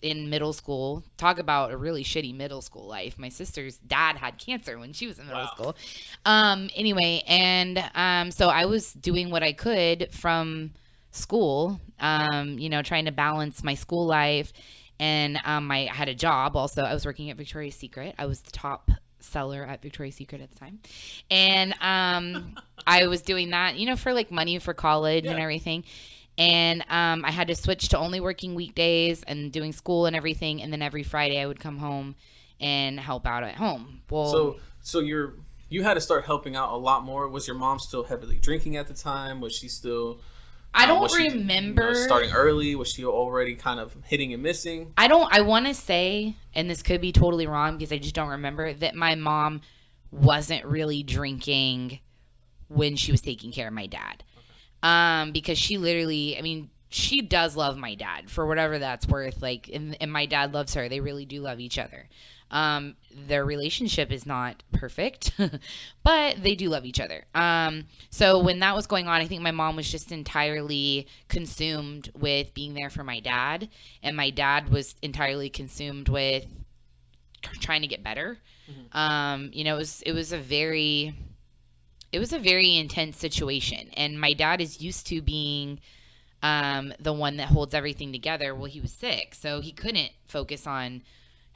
in middle school. Talk about a really shitty middle school life. My sister's dad had cancer when she was in middle school. Anyway, and so I was doing what I could from school, you know, trying to balance my school life. And I had a job also. I was working at Victoria's Secret. I was the top seller at Victoria's Secret at the time. And I was doing that, you know, for like money for college and everything. And I had to switch to only working weekdays and doing school and everything. And then every Friday I would come home and help out at home. Well, so you had to start helping out a lot more. Was your mom still heavily drinking at the time? Was she still... I don't remember. You know, starting early? Was she already kind of hitting and missing? I want to say, and this could be totally wrong because I just don't remember, that my mom wasn't really drinking when she was taking care of my dad. Because she literally, I mean, she does love my dad for whatever that's worth. Like, and my dad loves her. They really do love each other. Their relationship is not perfect, but they do love each other. So when that was going on, I think my mom was just entirely consumed with being there for my dad, and my dad was entirely consumed with trying to get better. Mm-hmm. You know, it was a very intense situation, and my dad is used to being the one that holds everything together. Well, he was sick, so he couldn't focus on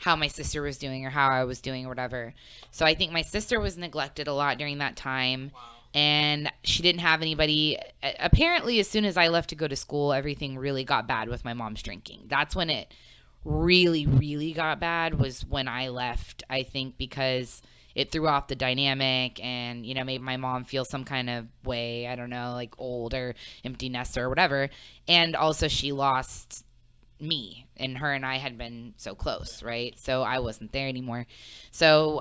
how my sister was doing or how I was doing or whatever. So I think my sister was neglected a lot during that time. Wow. And she didn't have anybody. Apparently, as soon as I left to go to school, everything really got bad with my mom's drinking. That's when it really, really got bad, was when I left, I think, because it threw off the dynamic and, you know, made my mom feel some kind of way, I don't know, like old or empty nester or whatever. And also she lost me, and her and I had been so close, right? So I wasn't there anymore. So,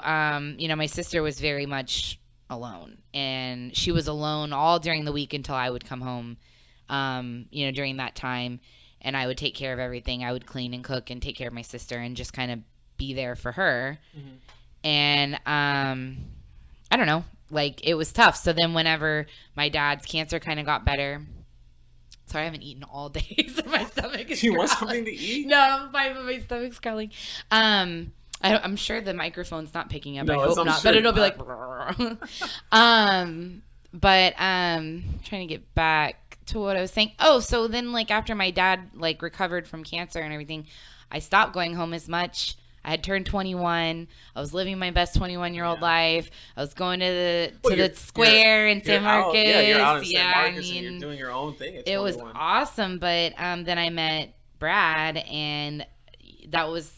you know, my sister was very much alone, and she was alone all during the week until I would come home, you know, during that time, and I would take care of everything. I would clean and cook and take care of my sister and just kind of be there for her. Mm-hmm. And, I don't know, like, it was tough. So then whenever my dad's cancer kind of got better, sorry, I haven't eaten all day, so my stomach is growling. You want something to eat? No, my stomach's growling. I'm sure the microphone's not picking up. No, I hope not, sure but it'll be like... But trying to get back to what I was saying. Oh, so then, like, after my dad, like, recovered from cancer and everything, I stopped going home as much. I had turned 21. I was living my best 21-year-old life. I was going to the square in San Marcos. You're out in San Marcos, and you're doing your own thing at 21. It was awesome, but then I met Brad, and that was,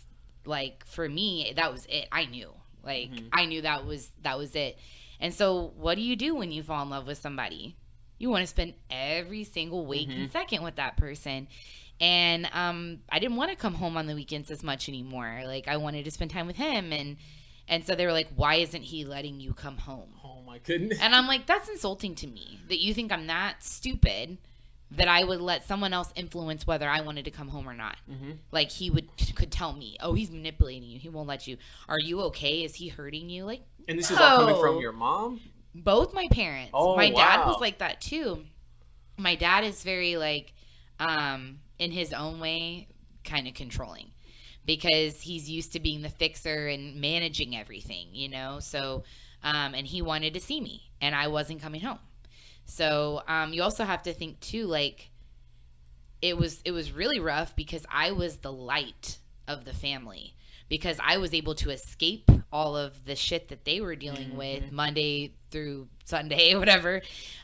like, for me, that was it. I knew. Like, I knew that was it. And so what do you do when you fall in love with somebody? You want to spend every single waking second with that person. And I didn't want to come home on the weekends as much anymore. Like, I wanted to spend time with him. And so they were like, why isn't he letting you come home? Oh, my goodness. And I'm like, that's insulting to me, that you think I'm that stupid that I would let someone else influence whether I wanted to come home or not. Mm-hmm. Like he could tell me, oh, he's manipulating you. He won't let you. Are you okay? Is he hurting you? Like, and this is all coming from your mom? Both my parents. Oh, my dad wow. was like that too. My dad is very like, in his own way, kind of controlling because he's used to being the fixer and managing everything, you know? So, and he wanted to see me and I wasn't coming home. So you also have to think too, like it was really rough because I was the light of the family because I was able to escape all of the shit that they were dealing with Monday through Sunday or whatever.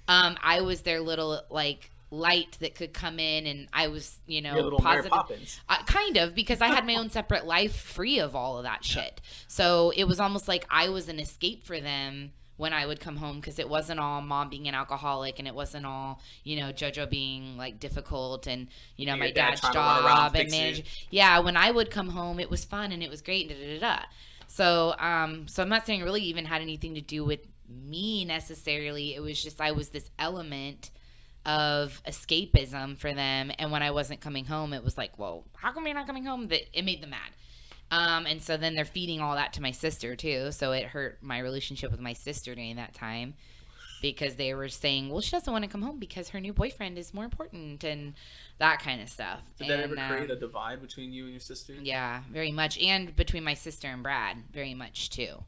I was their little like light that could come in and I was, you know, your little positive. Mary Poppins. Kind of, because I had my own separate life free of all of that shit. So it was almost like I was an escape for them when I would come home because it wasn't all mom being an alcoholic and it wasn't all, you know, JoJo being like difficult and, you know, And my your dad dad's trying to run around, job and fix it. manage. Yeah, when I would come home, it was fun and it was great. So, so I'm not saying it really even had anything to do with me necessarily. It was just I was this element of escapism for them, and when I wasn't coming home, it was like, well, how come you're not coming home? That it made them mad. And so then they're feeding all that to my sister too. So it hurt my relationship with my sister during that time because they were saying, well, she doesn't want to come home because her new boyfriend is more important and that kind of stuff. Did that ever create a divide between you and your sister? Yeah, very much. And between my sister and Brad, very much too.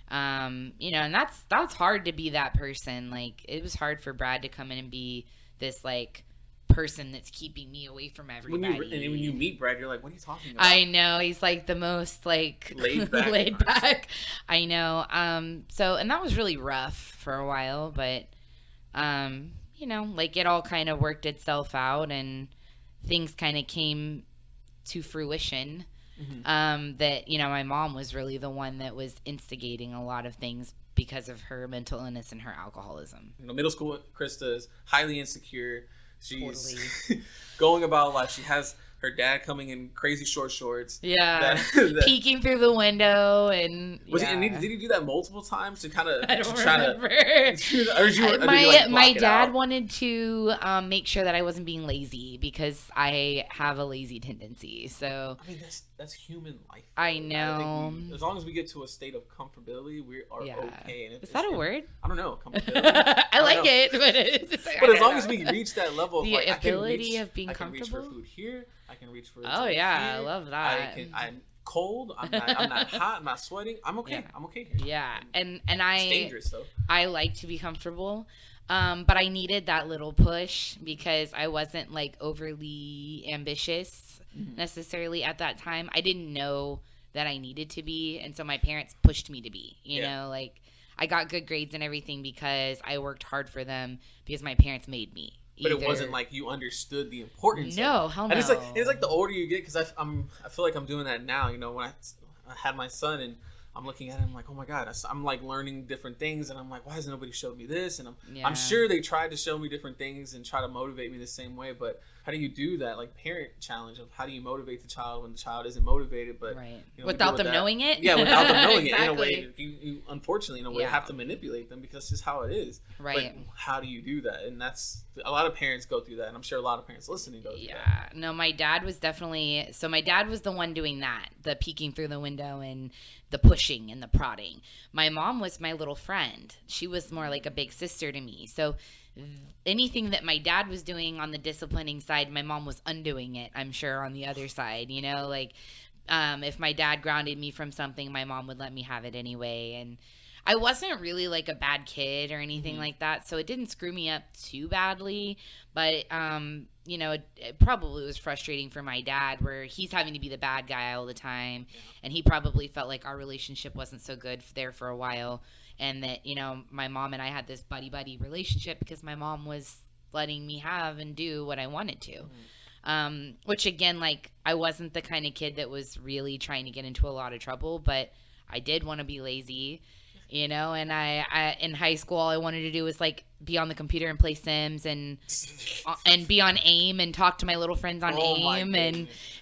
You know, and that's hard to be that person. Like it was hard for Brad to come in and be this like person that's keeping me away from everybody. When you meet Brad, you're like, what are you talking about? I know, he's like the most like laid back. laid back. I know. So and that was really rough for a while, but you know, like it all kind of worked itself out and things kind of came to fruition. Mm-hmm. That, you know, my mom was really the one that was instigating a lot of things because of her mental illness and her alcoholism. You know, middle school Krista is highly insecure. She's Totally. going about life. She has her dad coming in crazy short shorts. Yeah. Peeking through the window and did he do that multiple times to kind of I don't try remember. My dad wanted to make sure that I wasn't being lazy because I have a lazy tendency. So I mean that's human life. I know. As long as we get to a state of comfortability, we are okay. And is that a word? I don't know. Comfortability. I like it, but it's but as long as we reach that level of the like, ability of being I can comfortable. reach for food here. I can reach for. Oh yeah, here. I love that. I'm cold. I'm not hot. I'm not sweating. I'm okay. Yeah. I'm okay here. Yeah, and it's dangerous though. I like to be comfortable, but I needed that little push because I wasn't like overly ambitious necessarily at that time. I didn't know that I needed to be, and so my parents pushed me to be. You know, like I got good grades and everything because I worked hard for them because my parents made me. But it wasn't like you understood the importance. No, hell no. And it's like the older you get, because I feel like I'm doing that now. You know, when I had my son and I'm looking at him like, oh my God, I'm like learning different things, and I'm like, why hasn't nobody showed me this? And I'm sure they tried to show me different things and try to motivate me the same way, but how do you do that? Like parent challenge of how do you motivate the child when the child isn't motivated, but you know, without them knowing it? Yeah, without them knowing exactly. it. In a way, you unfortunately, in a way, have to manipulate them because that's just how it is. Right. But how do you do that? And that's a lot of parents go through that, and I'm sure a lot of parents listening go through that. Yeah. No, my dad was definitely – so my dad was the one doing that, the peeking through the window and the pushing and the prodding. My mom was my little friend. She was more like a big sister to me. So – anything that my dad was doing on the disciplining side, my mom was undoing it, I'm sure, on the other side. You know, like if my dad grounded me from something, my mom would let me have it anyway. And I wasn't really like a bad kid or anything like that, so it didn't screw me up too badly. But you know, it probably was frustrating for my dad where he's having to be the bad guy all the time, and he probably felt like our relationship wasn't so good there for a while. And that, you know, my mom and I had this buddy-buddy relationship because my mom was letting me have and do what I wanted to. Which, again, like, I wasn't the kind of kid that was really trying to get into a lot of trouble, but I did want to be lazy, you know, and I in high school, all I wanted to do was, like, be on the computer and play Sims and be on AIM and talk to my little friends on AIM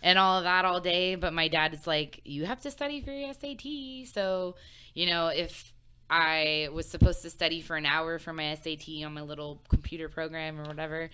and all of that all day. But my dad is like, you have to study for your SAT. So, you know, if I was supposed to study for an hour for my SAT on my little computer program or whatever.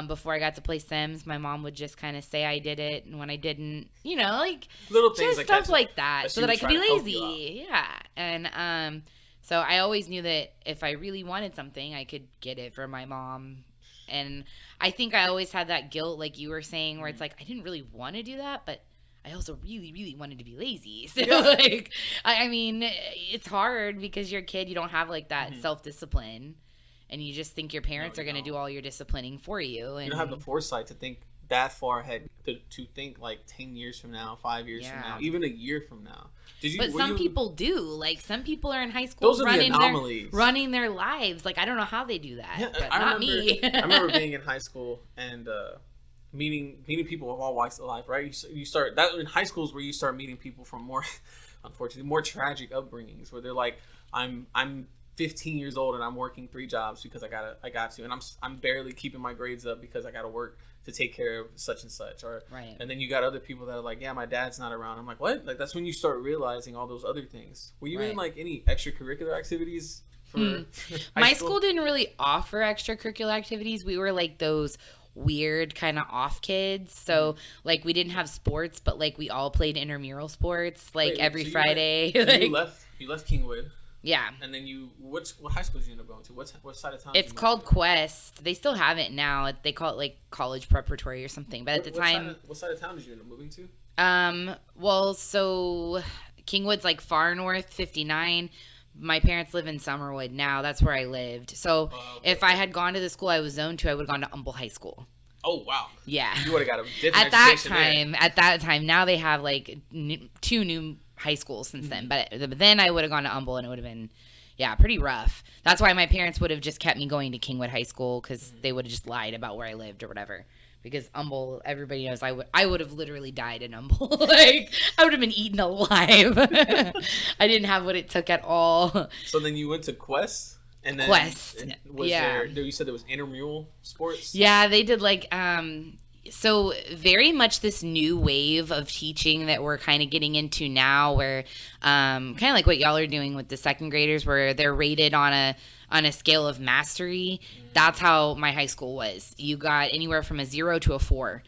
Before I got to play Sims, my mom would just kind of say I did it, and when I didn't, like little things just stuff like that, so that I could be lazy. lazy. Yeah, and so I always knew that if I really wanted something, I could get it from my mom. And I think I always had that guilt, like you were saying, where it's like I didn't really want to do that, but I also really, really wanted to be lazy. So, like, I mean, it's hard because you're a kid. You don't have, like, that self-discipline. And you just think your parents are going to do all your disciplining for you. And you don't have the foresight to think that far ahead, to think, like, 10 years from now, 5 years from now, even a year from now. But some people do. Like, some people are in high school running their lives. Like, I don't know how they do that, but not me. I remember being in high school and meeting people of all walks of life, right? You start that in high school is where you start meeting people from more, unfortunately, more tragic upbringings, where they're like, I'm 15 years old and I'm working 3 jobs because I got to, and I'm barely keeping my grades up because I got to work to take care of such and such, and then you got other people that are like, yeah, my dad's not around. I'm like, what? Like, that's when you start realizing all those other things. Were you in like any extracurricular activities for my school didn't really offer extracurricular activities. We were like those weird kind of off kids, so like we didn't have sports, but like we all played intramural sports like every Friday. You left Kingwood. Yeah. And then what high school did you end up going to? What side of town? It's called Quest. They still have it now. They call it like college preparatory or something. But at the time, what side of town did you end up moving to? Well, so Kingwood's like far north, 59. My parents live in Summerwood now. That's where I lived. So if I had gone to the school I was zoned to, I would have gone to Humble High School. Oh, wow. Yeah. You would have got a different education At that time, now they have like 2 new high schools since then. But then I would have gone to Humble and it would have been, pretty rough. That's why my parents would have just kept me going to Kingwood High School because they would have just lied about where I lived or whatever. Because Humble, everybody knows I would have literally died in Humble. Like, I would have been eaten alive. I didn't have what it took at all. So then you went to Quest? And then Quest. You said there was intramural sports? Yeah, they did like, so very much this new wave of teaching that we're kind of getting into now where kind of like what y'all are doing with the second graders where they're rated on a scale of mastery. That's how my high school was. You got anywhere from a 0 to a 4.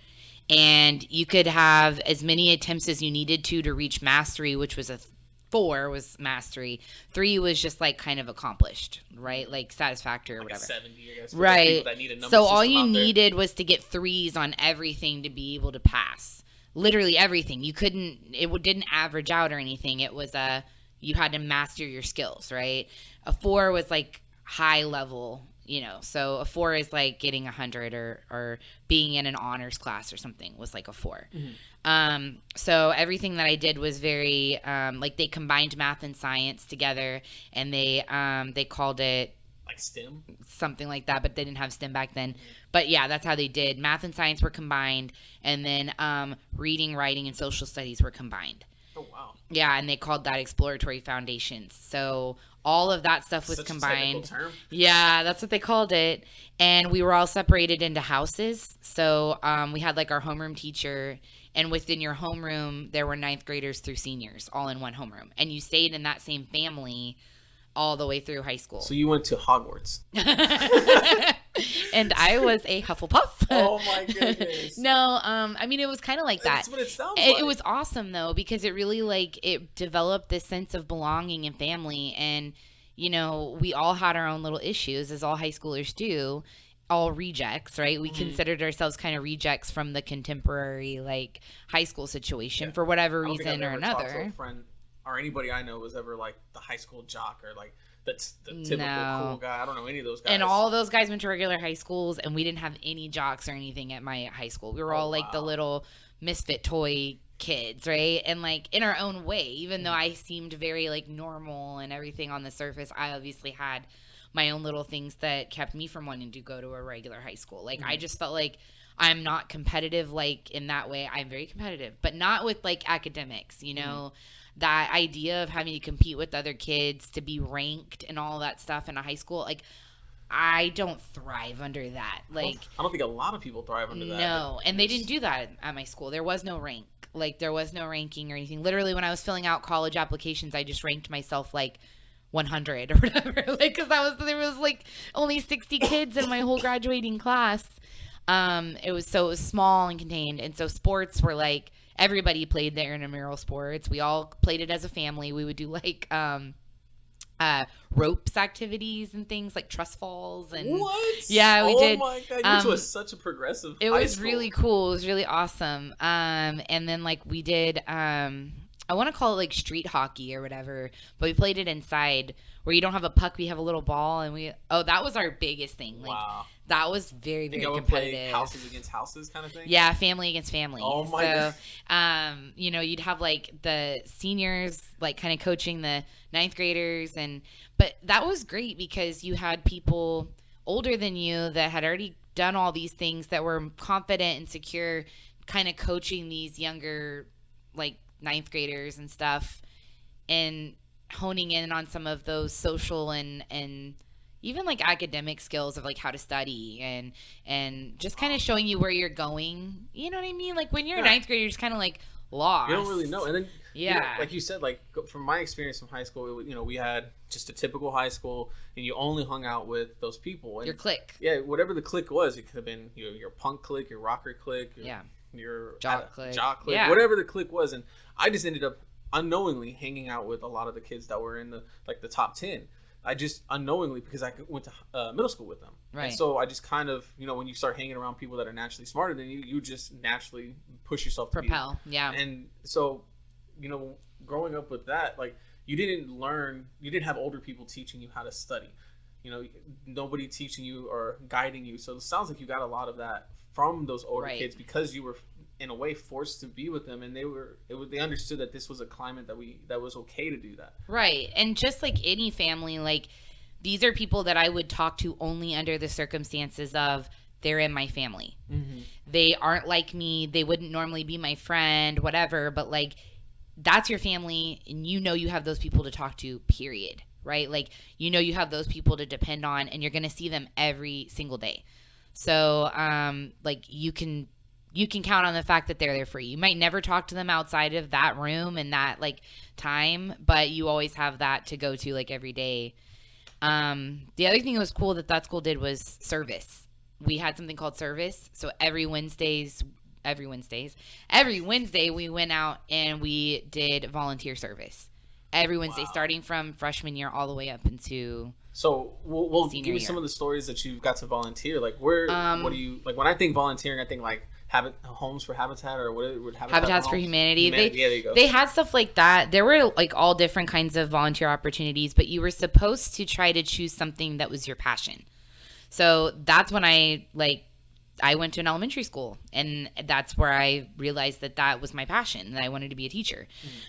And you could have as many attempts as you needed to reach mastery, which was 4 was mastery. 3 was just like kind of accomplished, right? Like satisfactory or whatever. 70, I guess. Right. So all you needed was to get 3s on everything to be able to pass. Literally everything. It didn't average out or anything. It was you had to master your skills, right? A 4 was like high level, so a 4 is like getting 100 or being in an honors class or something was like a 4. So everything that I did was very like they combined math and science together, and they called it like STEM, something like that, but they didn't have STEM back then. But yeah, that's how they did. Math and science were combined, and then reading, writing, and social studies were combined. Oh wow. Yeah, and they called that exploratory foundations. So all of that stuff was combined. A term. Yeah, that's what they called it. And we were all separated into houses. So we had like our homeroom teacher, and within your homeroom, there were 9th graders through seniors all in one homeroom. And you stayed in that same family all the way through high school. So you went to Hogwarts. And I was a Hufflepuff. Oh my goodness. No, I mean, it was kind of like that. That's what it sounds like. It was awesome though, because it really it developed this sense of belonging and family. And, we all had our own little issues, as all high schoolers do. All rejects, right? We considered ourselves kind of rejects from the contemporary high school situation for whatever reason or another. Talked to a friend or anybody I know was ever like the high school jock or like that's the typical cool guy. I don't know any of those guys. And all those guys went to regular high schools, and we didn't have any jocks or anything at my high school. We were all like the little misfit toy kids, right? And like in our own way, even though I seemed very like normal and everything on the surface, I obviously had my own little things that kept me from wanting to go to a regular high school. Like I just felt like I'm not competitive like in that way. I'm very competitive, but not with like academics, that idea of having to compete with other kids to be ranked and all that stuff in a high school. Like I don't thrive under that. Like I don't think a lot of people thrive under that. No, and they didn't do that at my school. There was no rank. Like there was no ranking or anything. Literally when I was filling out college applications, I just ranked myself like 100 or whatever, like, because there was like only 60 kids in my whole graduating class. It was small and contained, and so sports were like everybody played their intramural sports. We all played it as a family. We would do like ropes activities and things like trust falls and what? Yeah, we did. Oh my god, you went to such a progressive. It high was school. really cool. It was really awesome. And then like we did. I want to call it like street hockey or whatever, but we played it inside where you don't have a puck, we have a little ball, and that was our biggest thing. Like, wow. That was very, very competitive. Play houses against houses kind of thing? Yeah, family against family. Oh my god. You'd have like the seniors like kind of coaching the ninth graders, but that was great because you had people older than you that had already done all these things that were confident and secure, kind of coaching these younger like ninth graders and stuff, and honing in on some of those social and even like academic skills of like how to study and just kind of showing you where you're going. You know what I mean? Like when you're a ninth grader, you're just kind of like lost. You don't really know. And then, yeah, like you said, like from my experience from high school, we had just a typical high school, and you only hung out with those people. And your clique. Yeah, whatever the clique was, it could have been your punk clique, your rocker clique, your jock clique, whatever the clique was. And I just ended up unknowingly hanging out with a lot of the kids that were in the top 10. I just unknowingly, because I went to middle school with them. Right. And so I just kind of, when you start hanging around people that are naturally smarter than you, you just naturally push yourself to propel. Yeah. And so, growing up with that, like you didn't have older people teaching you how to study. Nobody teaching you or guiding you. So it sounds like you got a lot of that from those older kids because you were in a way forced to be with them, and they understood that this was a climate that was okay to do that. Right. And just like any family, like these are people that I would talk to only under the circumstances of they're in my family. Mm-hmm. They aren't like me. They wouldn't normally be my friend, whatever, but like that's your family, and you have those people to talk to, period. Right? Like you have those people to depend on, and you're going to see them every single day. So like you can count on the fact that they're there for you. You might never talk to them outside of that room and that like time, but you always have that to go to like every day. The other thing that was cool that school did was service. We had something called service. So every Wednesday we went out and we did volunteer service. Every Wednesday, starting from freshman year all the way up into. So we'll give me some of the stories that you've got to volunteer. Like what do you like? When I think volunteering, I think like homes for Habitat, or what? Habitats for Humanity. Yeah, there you go. They had stuff like that. There were like all different kinds of volunteer opportunities, but you were supposed to try to choose something that was your passion. So that's when I went to an elementary school, and that's where I realized that was my passion, that I wanted to be a teacher.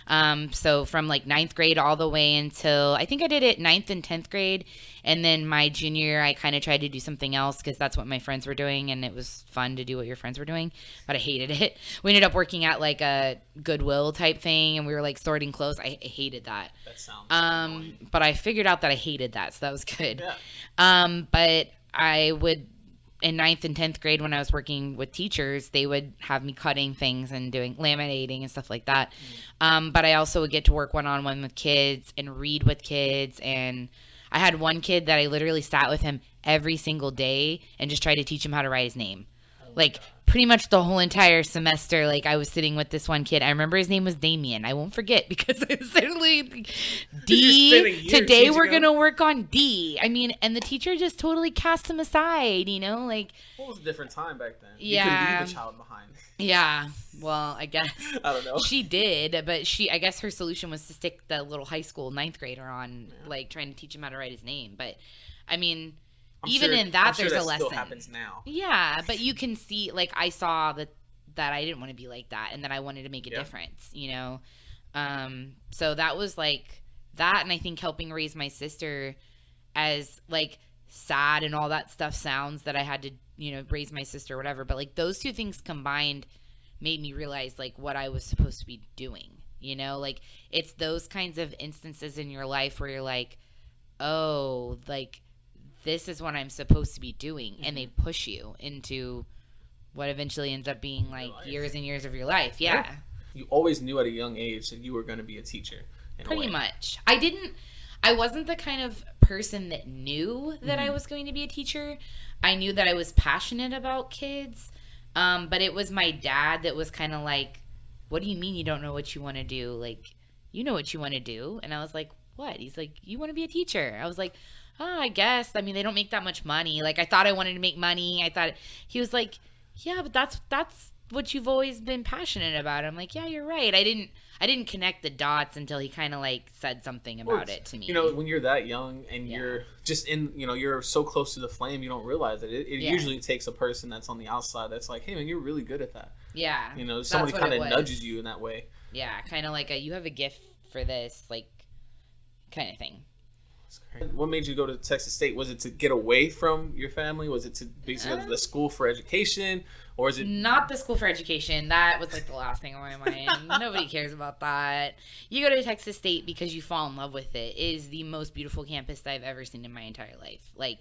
Mm-hmm. So from like 9th grade all the way until I think I did it 9th and 10th grade. And then my junior year, I kind of tried to do something else because that's what my friends were doing. And it was fun to do what your friends were doing, but I hated it. We ended up working at like a Goodwill type thing, and we were like sorting clothes. I hated that. That sounds annoying. But I figured out that I hated that. So that was good. Yeah. But I would, in 9th and 10th grade, when I was working with teachers, they would have me cutting things and doing laminating and stuff like that. But I also would get to work one-on-one with kids and read with kids. And I had one kid that I literally sat with him every single day and just tried to teach him how to write his name. Like pretty much the whole entire semester, like I was sitting with this one kid. I remember his name was Damien. I won't forget because I was literally D. Today we're going to work on D. I mean, and the teacher just totally cast him aside, like. What was a different time back then? Yeah. You could leave a child behind. Yeah. Well, I guess. I don't know. She did, but I guess her solution was to stick the little high school 9th grader on, like trying to teach him how to write his name. But I mean, in that, there's a lesson. Still happens now. Yeah, but you can see, like, I saw that I didn't want to be like that, and that I wanted to make a difference, So that was like that, and I think helping raise my sister, as like sad and all that stuff sounds, that I had to, raise my sister or whatever, but like those two things combined made me realize like what I was supposed to be doing. Like it's those kinds of instances in your life where you're like, oh, like, this is what I'm supposed to be doing. Mm-hmm. And they push you into what eventually ends up being like years and years of your life. Yeah. You always knew at a young age that you were going to be a teacher. Pretty much. I I wasn't the kind of person that knew that I was going to be a teacher. I knew that I was passionate about kids, but it was my dad that was kind of like, what do you mean you don't know what you want to do? Like, you know what you want to do. And I was like, what? He's like, you want to be a teacher. I was like, oh, I guess. I mean, they don't make that much money. Like, I thought I wanted to make money. I thought he was like, yeah, but that's what you've always been passionate about. I'm like, yeah, you're right. I didn't connect the dots until he kind of like said something about it to me. You know, when you're that young and you're just in, you know, you're so close to the flame, you don't realize it. It usually takes a person that's on the outside that's like, hey man, you're really good at that. Yeah. You know, somebody kind of nudges you in that way. Yeah, kind of like you have a gift for this, like, kind of thing. What made you go to Texas State? Was it to get away from your family? Was it to basically the school for education? Or is it not the school for education? That was like the last thing on my mind. Nobody cares about that. You go to Texas State because you fall in love with it. It is the most beautiful campus that I've ever seen in my entire life. Like,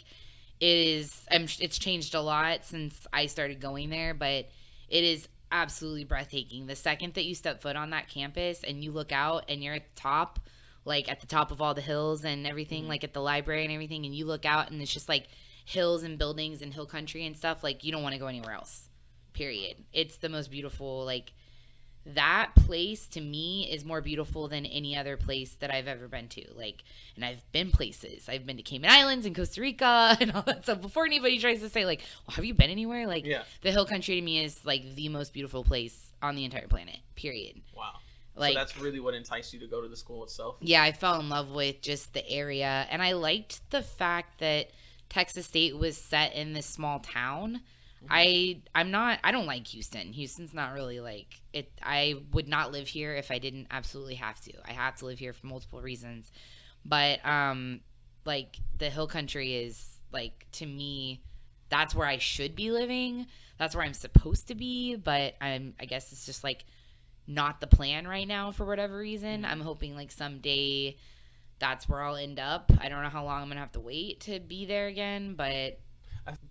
it is. It's changed a lot since I started going there, but it is absolutely breathtaking. The second that you step foot on that campus and you look out and you're at the top, like at the top of all the hills and everything, like at the library and everything, and you look out and it's just like hills and buildings and hill country and stuff, like you don't want to go anywhere else, period. It's the most beautiful, like, that place to me is more beautiful than any other place that I've ever been to. Like, and I've been places. I've been to Cayman Islands and Costa Rica and all that stuff. Before anybody tries to say, like, well, have you been anywhere? Like, the hill country to me is like the most beautiful place on the entire planet, period. Wow. Like, so that's really what enticed you to go to the school itself? Yeah, I fell in love with just the area. And I liked the fact that Texas State was set in this small town. I don't like Houston. Houston's not really like it. I would not live here if I didn't absolutely have to. I have to live here for multiple reasons. But like the hill country is like, to me, that's where I should be living. That's where I'm supposed to be, but I guess it's just like not the plan right now for whatever reason. I'm hoping like someday that's where I'll end up. I don't know how long I'm going to have to wait to be there again, but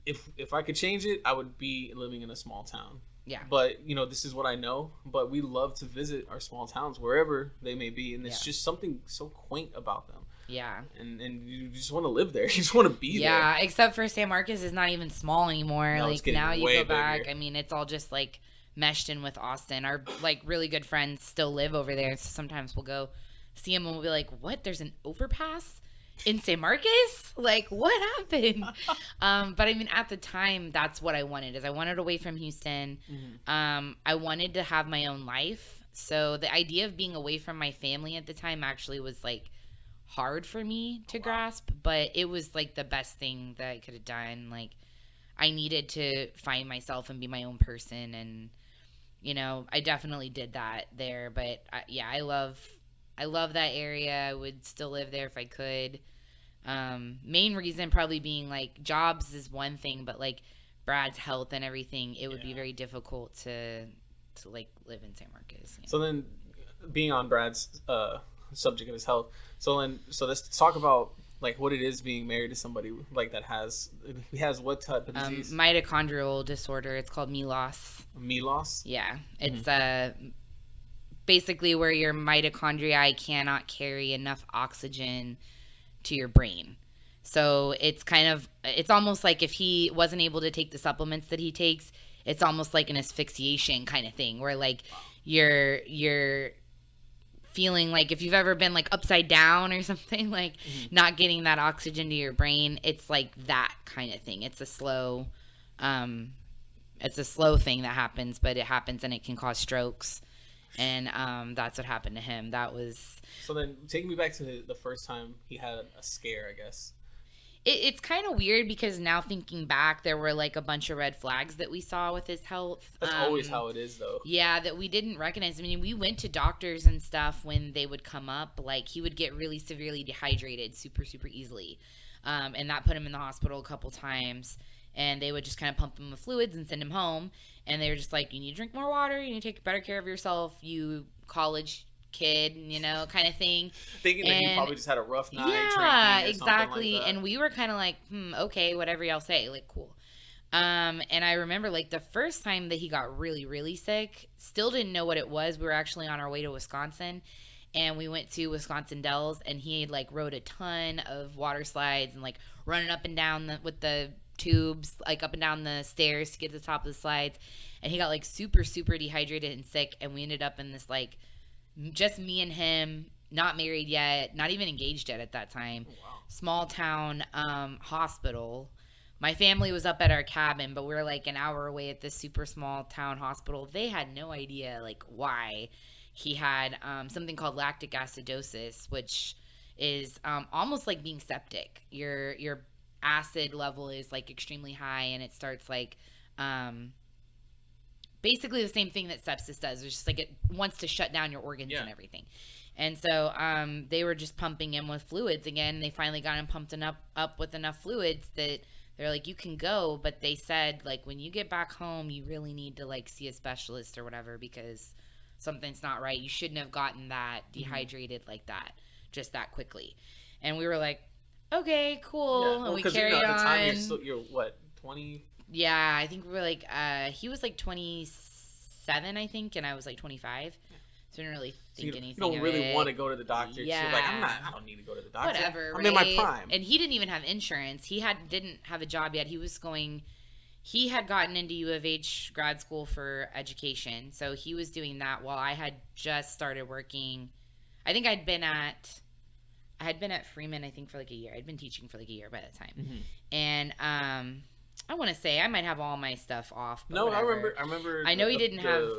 if I could change it, I would be living in a small town. Yeah. But, you know, this is what I know. But we love to visit our small towns, wherever they may be. And it's just something so quaint about them. Yeah. And you just want to live there. You just want to be there. Yeah, except for San Marcos is not even small anymore. No, like, now you go back. Bigger. I mean, it's all just, like, meshed in with Austin. Our, like, really good friends still live over there. So sometimes we'll go see them and we'll be like, what? There's an overpass in San Marcos? Like, what happened? But I mean, at the time, that's what I wanted. Is I wanted away from Houston. I wanted to have my own life. So the idea of being away from my family at the time actually was like hard for me to grasp, but it was like the best thing that I could have done. Like, I needed to find myself and be my own person, and you know, I definitely did that there. But I love that area. I would still live there if I could. Main reason probably being like jobs is one thing, but like Brad's health and everything, it would be very difficult to like live in San Marcos. So then, being on Brad's subject of his health, so let's talk about like what it is being married to somebody like that has what type of disease? Mitochondrial disorder. It's called MELAS. MELAS? Yeah, it's basically where your mitochondria cannot carry enough oxygen to your brain. So it's almost like if he wasn't able to take the supplements that he takes, it's almost like an asphyxiation kind of thing where like you're feeling like if you've ever been like upside down or something, like not getting that oxygen to your brain, it's like that kind of thing. It's a slow thing that happens, but it happens and it can cause strokes. And that's what happened to him. So then take me back to the first time he had a scare, I guess. It's kind of weird because now thinking back, there were like a bunch of red flags that we saw with his health. That's always how it is, though. Yeah, that we didn't recognize. I mean, we went to doctors and stuff when they would come up. Like, he would get really severely dehydrated super, super easily. And that put him in the hospital a couple times. And they would just kind of pump him with fluids and send him home. And they were just like, you need to drink more water. You need to take better care of yourself, you college kid, you know, kind of thing. Thinking that he probably just had a rough night. Yeah, exactly. Like, and we were kind of like, okay, whatever y'all say. Like, cool. And I remember like the first time that he got really, really sick, still didn't know what it was. We were actually on our way to Wisconsin. and we went to Wisconsin Dells, and he had like rode a ton of water slides and like running up and down with the tubes, like up and down the stairs to get to the top of the slides. And he got like super, super dehydrated and sick. And we ended up in this like just me and him, not married yet, not even engaged yet at that time. Oh, wow. Small town hospital. My family was up at our cabin, but we were like an hour away at this super small town hospital. They had no idea like why he had something called lactic acidosis, which is almost like being septic. Your acid level is like extremely high, and it starts like basically the same thing that sepsis does. It's just like it wants to shut down your organs and everything. And so they were just pumping him with fluids again. They finally got him pumped up with enough fluids that they're like, you can go. But they said, like, when you get back home, you really need to, like, see a specialist or whatever because something's not right. You shouldn't have gotten that dehydrated like that, just that quickly. And we were like, okay, cool. Yeah. Well, and we carried at the on. time you're what, 20? Yeah, I think we were like, he was like 27, I think, and I was like 25. So I didn't really think anything of it. You don't really want to go to the doctor. Yeah. You're like, I don't need to go to the doctor. Whatever, I'm in my prime. And he didn't even have insurance. He didn't have a job yet. He had gotten into U of H grad school for education. So he was doing that while I had just started working. I think I had been at Freeman, I think, for like a year. I'd been teaching for like a year by that time. Mm-hmm. And I want to say I might have all my stuff off. But no, whatever. I remember. I know he didn't have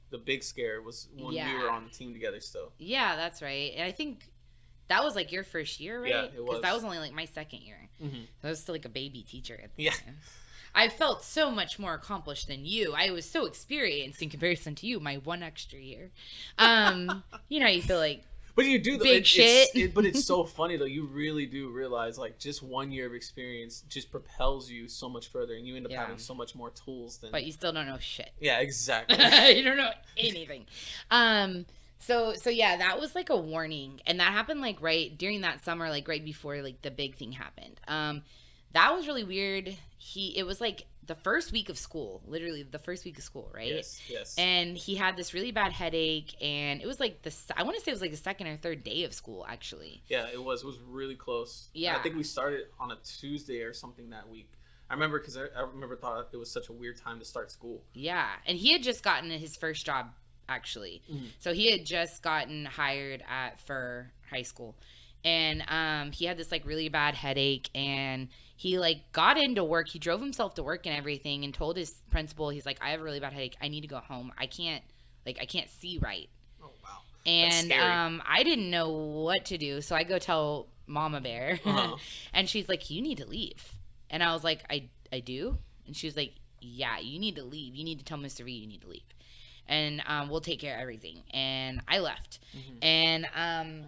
the big scare was when we were on the team together still. Yeah, that's right. And I think that was like your first year, right? Yeah, it was. Because that was only like my second year. Mm-hmm. So I was still like a baby teacher at the time. I felt so much more accomplished than you. I was so experienced in comparison to you, my one extra year. You know, you feel like but you do big shit. But it's so funny though. You really do realize like just 1 year of experience just propels you so much further, and you end up having so much more tools than. But you still don't know shit. Yeah, exactly. You don't know anything. So yeah, that was like a warning, and that happened like right during that summer, like right before like the big thing happened. That was really weird. It was like the first week of school, literally the first week of school, right? Yes. And he had this really bad headache, and it was like I want to say it was like the second or third day of school, actually. Yeah, it was. It was really close. Yeah. I think we started on a Tuesday or something that week. I remember because I thought it was such a weird time to start school. Yeah, and he had just gotten his first job, actually. Mm-hmm. So he had just gotten hired for high school. And he had this like really bad headache, and he like got into work. He drove himself to work and everything, and told his principal, he's like, I have a really bad headache. I need to go home. I can't see right. Oh, wow. And I didn't know what to do. So I go tell Mama Bear, and she's like, you need to leave. And I was like, I do? And she was like, yeah, you need to leave. You need to tell Mr. V you need to leave. And we'll take care of everything. And I left. Mm-hmm. And,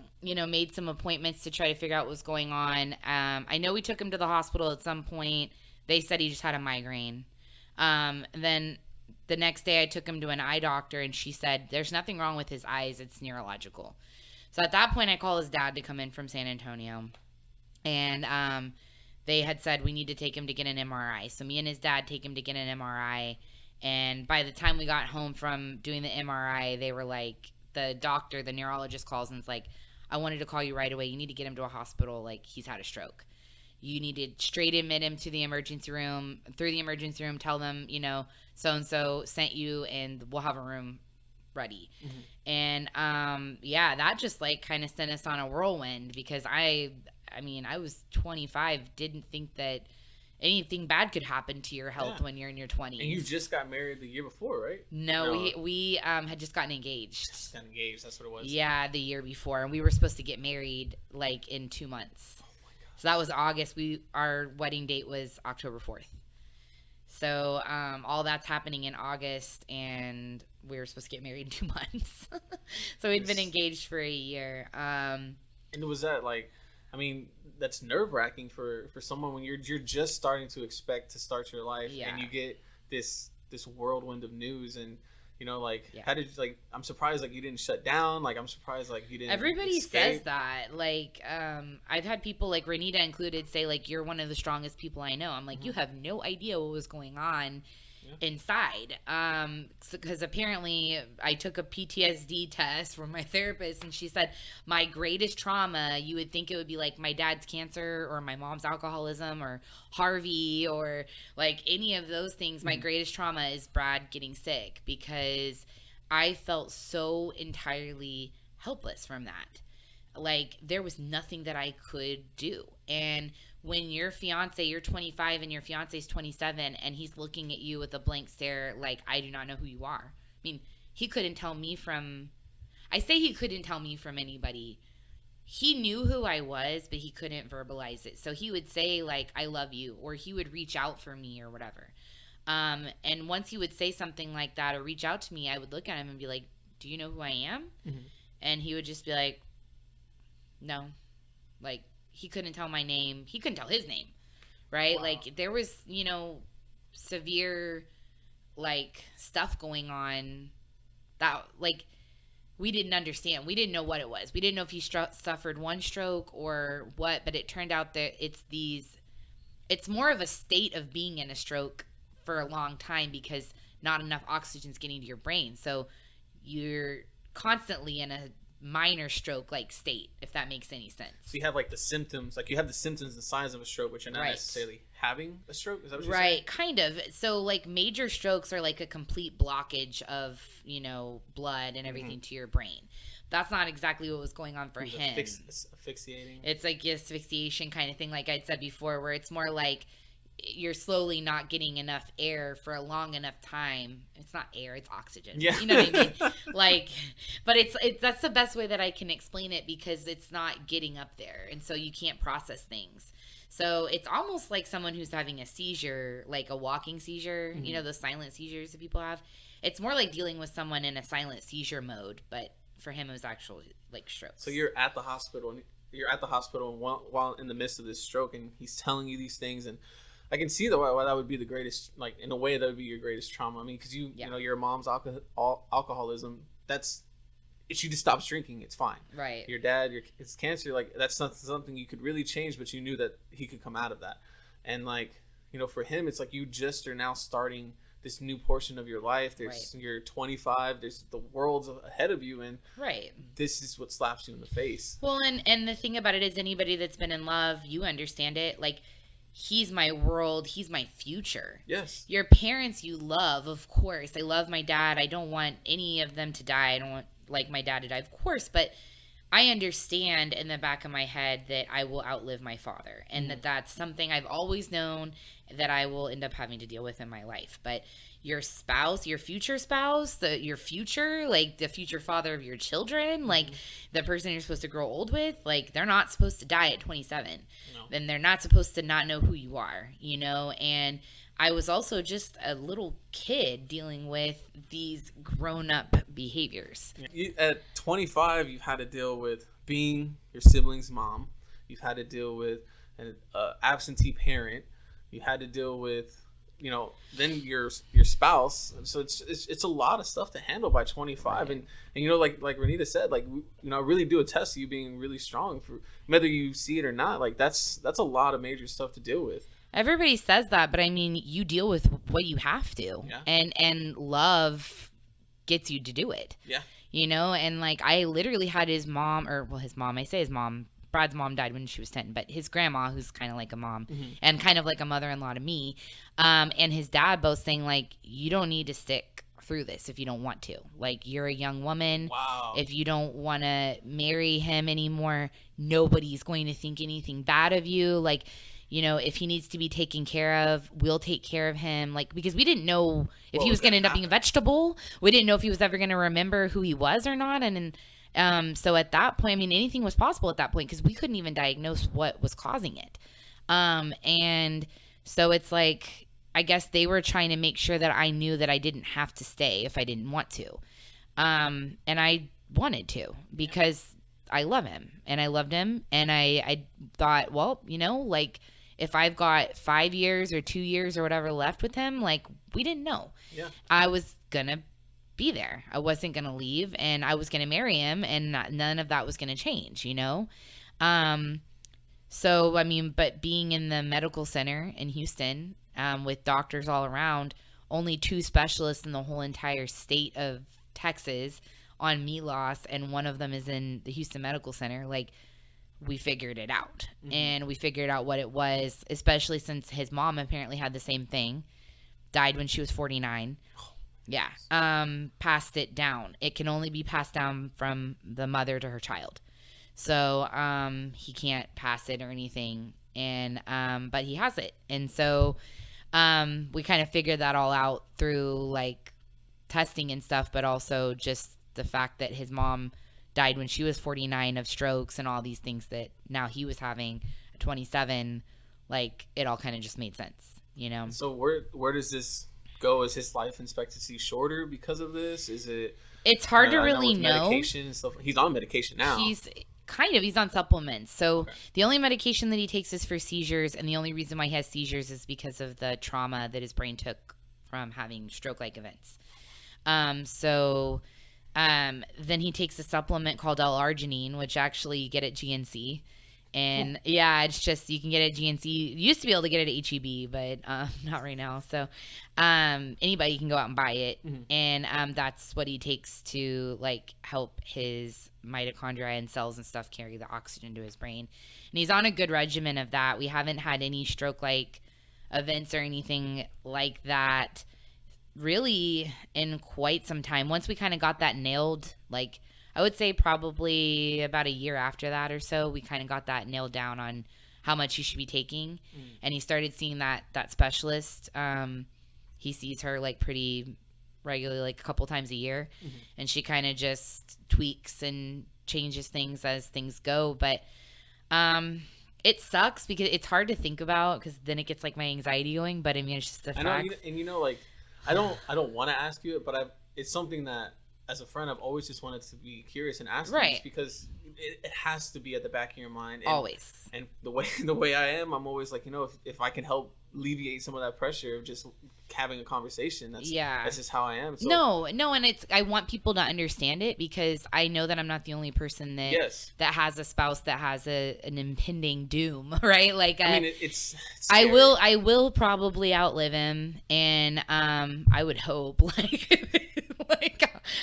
made some appointments to try to figure out what was going on. I know we took him to the hospital at some point. They said he just had a migraine. And then the next day I took him to an eye doctor, and she said, there's nothing wrong with his eyes. It's neurological. So at that point I called his dad to come in from San Antonio. And they had said we need to take him to get an MRI. So me and his dad take him to get an MRI. And by the time we got home from doing the MRI, they were like, the doctor, the neurologist calls and is like, I wanted to call you right away. You need to get him to a hospital. Like, he's had a stroke. You need to straight admit him to the emergency room, through the emergency room, tell them, so-and-so sent you, and we'll have a room ready. Mm-hmm. And, that just like kind of sent us on a whirlwind, because I was 25, didn't think that anything bad could happen to your health when you're in your 20s. And you just got married the year before, right? No. We had just gotten engaged. Just got engaged, that's what it was. Yeah, the year before. And we were supposed to get married like in 2 months. Oh my God. So that was August. Our wedding date was October 4th. So all that's happening in August, and we were supposed to get married in 2 months. So we'd been engaged for a year. And was that like, that's nerve-wracking for someone when you're just starting to expect to start your life, and you get this whirlwind of news, and how did you, I'm surprised you didn't shut down. I'm surprised you didn't. Everybody escape. says that. I've had people like Renita included say you're one of the strongest people I know. I'm like, you have no idea what was going on inside. Because apparently I took a PTSD test from my therapist, and she said my greatest trauma, you would think it would be like my dad's cancer or my mom's alcoholism or Harvey or like any of those things. My greatest trauma is Brad getting sick, because I felt so entirely helpless from that. Like, there was nothing that I could do. And when your fiance, you're 25 and your fiance's 27, and he's looking at you with a blank stare like, I do not know who you are. I mean, he couldn't tell me from, I say he couldn't tell me from anybody. He knew who I was, but he couldn't verbalize it. So he would say, like, I love you, or he would reach out for me or whatever. And once he would say something like that or reach out to me, I would look at him and be like, do you know who I am? And he would just be like, no. Like, he couldn't tell my name. He couldn't tell his name, right? Wow. Like, there was, you know, severe, like, stuff going on that, like, we didn't understand. We didn't know what it was. We didn't know if he suffered one stroke or what, but it turned out that it's more of a state of being in a stroke for a long time, because not enough oxygen's getting to your brain. So you're constantly in a minor stroke like state, if that makes any sense. So you have like the symptoms, like you have the symptoms and signs of a stroke, which are not necessarily having a stroke. Is that what you're saying? Right, kind of. So like major strokes are like a complete blockage of, you know, blood and everything to your brain. That's not exactly what was going on for him. Asphyxiating. It's like asphyxiation kind of thing, like I'd said before, where it's more like you're slowly not getting enough air for a long enough time. It's not air, it's oxygen. Yeah. You know what I mean? Like, but it's that's the best way that I can explain it, because it's not getting up there. And so you can't process things. So it's almost like someone who's having a seizure, like a walking seizure, you know, those silent seizures that people have. It's more like dealing with someone in a silent seizure mode, but for him it was actually like strokes. So you're at the hospital, and while in the midst of this stroke, and he's telling you these things, and I can see why that would be the greatest, like, in a way, that would be your greatest trauma. I mean, because you know, your mom's alcoholism, she just stops drinking, it's fine. Right. Your dad, it's cancer, like, that's not something you could really change, but you knew that he could come out of that. And, like, you know, for him, it's like you just are now starting this new portion of your life. You're 25, there's the world's ahead of you, and this is what slaps you in the face. Well, and the thing about it is, anybody that's been in love, you understand it, like, he's my world. He's my future. Yes. Your parents you love, of course. I love my dad. I don't want any of them to die. I don't want, like, my dad to die, of course. But I understand in the back of my head that I will outlive my father. And that's something I've always known that I will end up having to deal with in my life. But your spouse, your future spouse, your future, like the future father of your children, like the person you're supposed to grow old with, like, they're not supposed to die at 27. No. And they're not supposed to not know who you are, you know? And I was also just a little kid dealing with these grown-up behaviors. At 25, you've had to deal with being your sibling's mom. You've had to deal with an absentee parent. You had to deal with, you know, then your spouse. So it's a lot of stuff to handle by 25. And you know, like Renita said, like, you know, I really do attest to you being really strong, for whether you see it or not. Like, that's a lot of major stuff to deal with. Everybody says that, but I mean, you deal with what you have to. Yeah. And love gets you to do it. Yeah. You know, and like, I literally had his mom, I say his mom, Brad's mom died when she was 10, but his grandma, who's kind of like a mom and kind of like a mother-in-law to me, and his dad both saying, like, you don't need to stick through this if you don't want to. Like, you're a young woman. Wow. If you don't want to marry him anymore, nobody's going to think anything bad of you. Like, you know, if he needs to be taken care of, we'll take care of him. Like, because we didn't know if he was going to end up being a vegetable. We didn't know if he was ever going to remember who he was or not. And so at that point, I mean, anything was possible at that point, because we couldn't even diagnose what was causing it. And so it's like, I guess they were trying to make sure that I knew that I didn't have to stay if I didn't want to. And I wanted to, because I love him and I loved him. And I thought, well, you know, like, if I've got 5 years or 2 years or whatever left with him, like, we didn't know. Yeah. I was going to be there. I wasn't going to leave, and I was going to marry him, and none of that was going to change, you know? So, I mean, but being in the medical center in Houston, with doctors all around, only 2 specialists in the whole entire state of Texas on MELAS, and one of them is in the Houston Medical Center. Like, we figured it out. And we figured out what it was, especially since his mom apparently had the same thing, died when she was 49. Yeah. Passed it down. It can only be passed down from the mother to her child. So he can't pass it or anything. And but he has it. And so we kind of figured that all out through like testing and stuff, but also just the fact that his mom died when she was 49 of strokes and all these things that now he was having at 27. Like, it all kind of just made sense, you know? So where does this go? Is his life expectancy shorter because of this? Is it? It's hard to really know. Medication and stuff. He's on medication now. He's on supplements. So Okay. The only medication that he takes is for seizures, and the only reason why he has seizures is because of the trauma that his brain took from having stroke-like events. Then he takes a supplement called L-arginine, which actually you get at GNC. And yeah, it's just, you can get it at GNC. You used to be able to get it at HEB, but not right now. So anybody can go out and buy it. And that's what he takes to like help his mitochondria and cells and stuff carry the oxygen to his brain. And he's on a good regimen of that. We haven't had any stroke-like events or anything like that really in quite some time. Once we kind of got that nailed, like I would say probably about a year after that or so, we kind of got that nailed down on how much he should be taking. And he started seeing that specialist. He sees her like pretty regularly, like a couple times a year. And she kind of just tweaks and changes things as things go. But it sucks because it's hard to think about, because then it gets like my anxiety going. But I mean, it's just a fact. Like I don't want to ask you it, but it's something that as a friend I've always just wanted to be curious and ask you, just because it has to be at the back of your mind. And, always. And the way I am, I'm always like, if I can help alleviate some of that pressure of just having a conversation, that's just how I am. So, no, and I want people to understand it, because I know that I'm not the only person that has a spouse that has an impending doom, right? Like, I mean, it's scary. I will probably outlive him, and I would hope like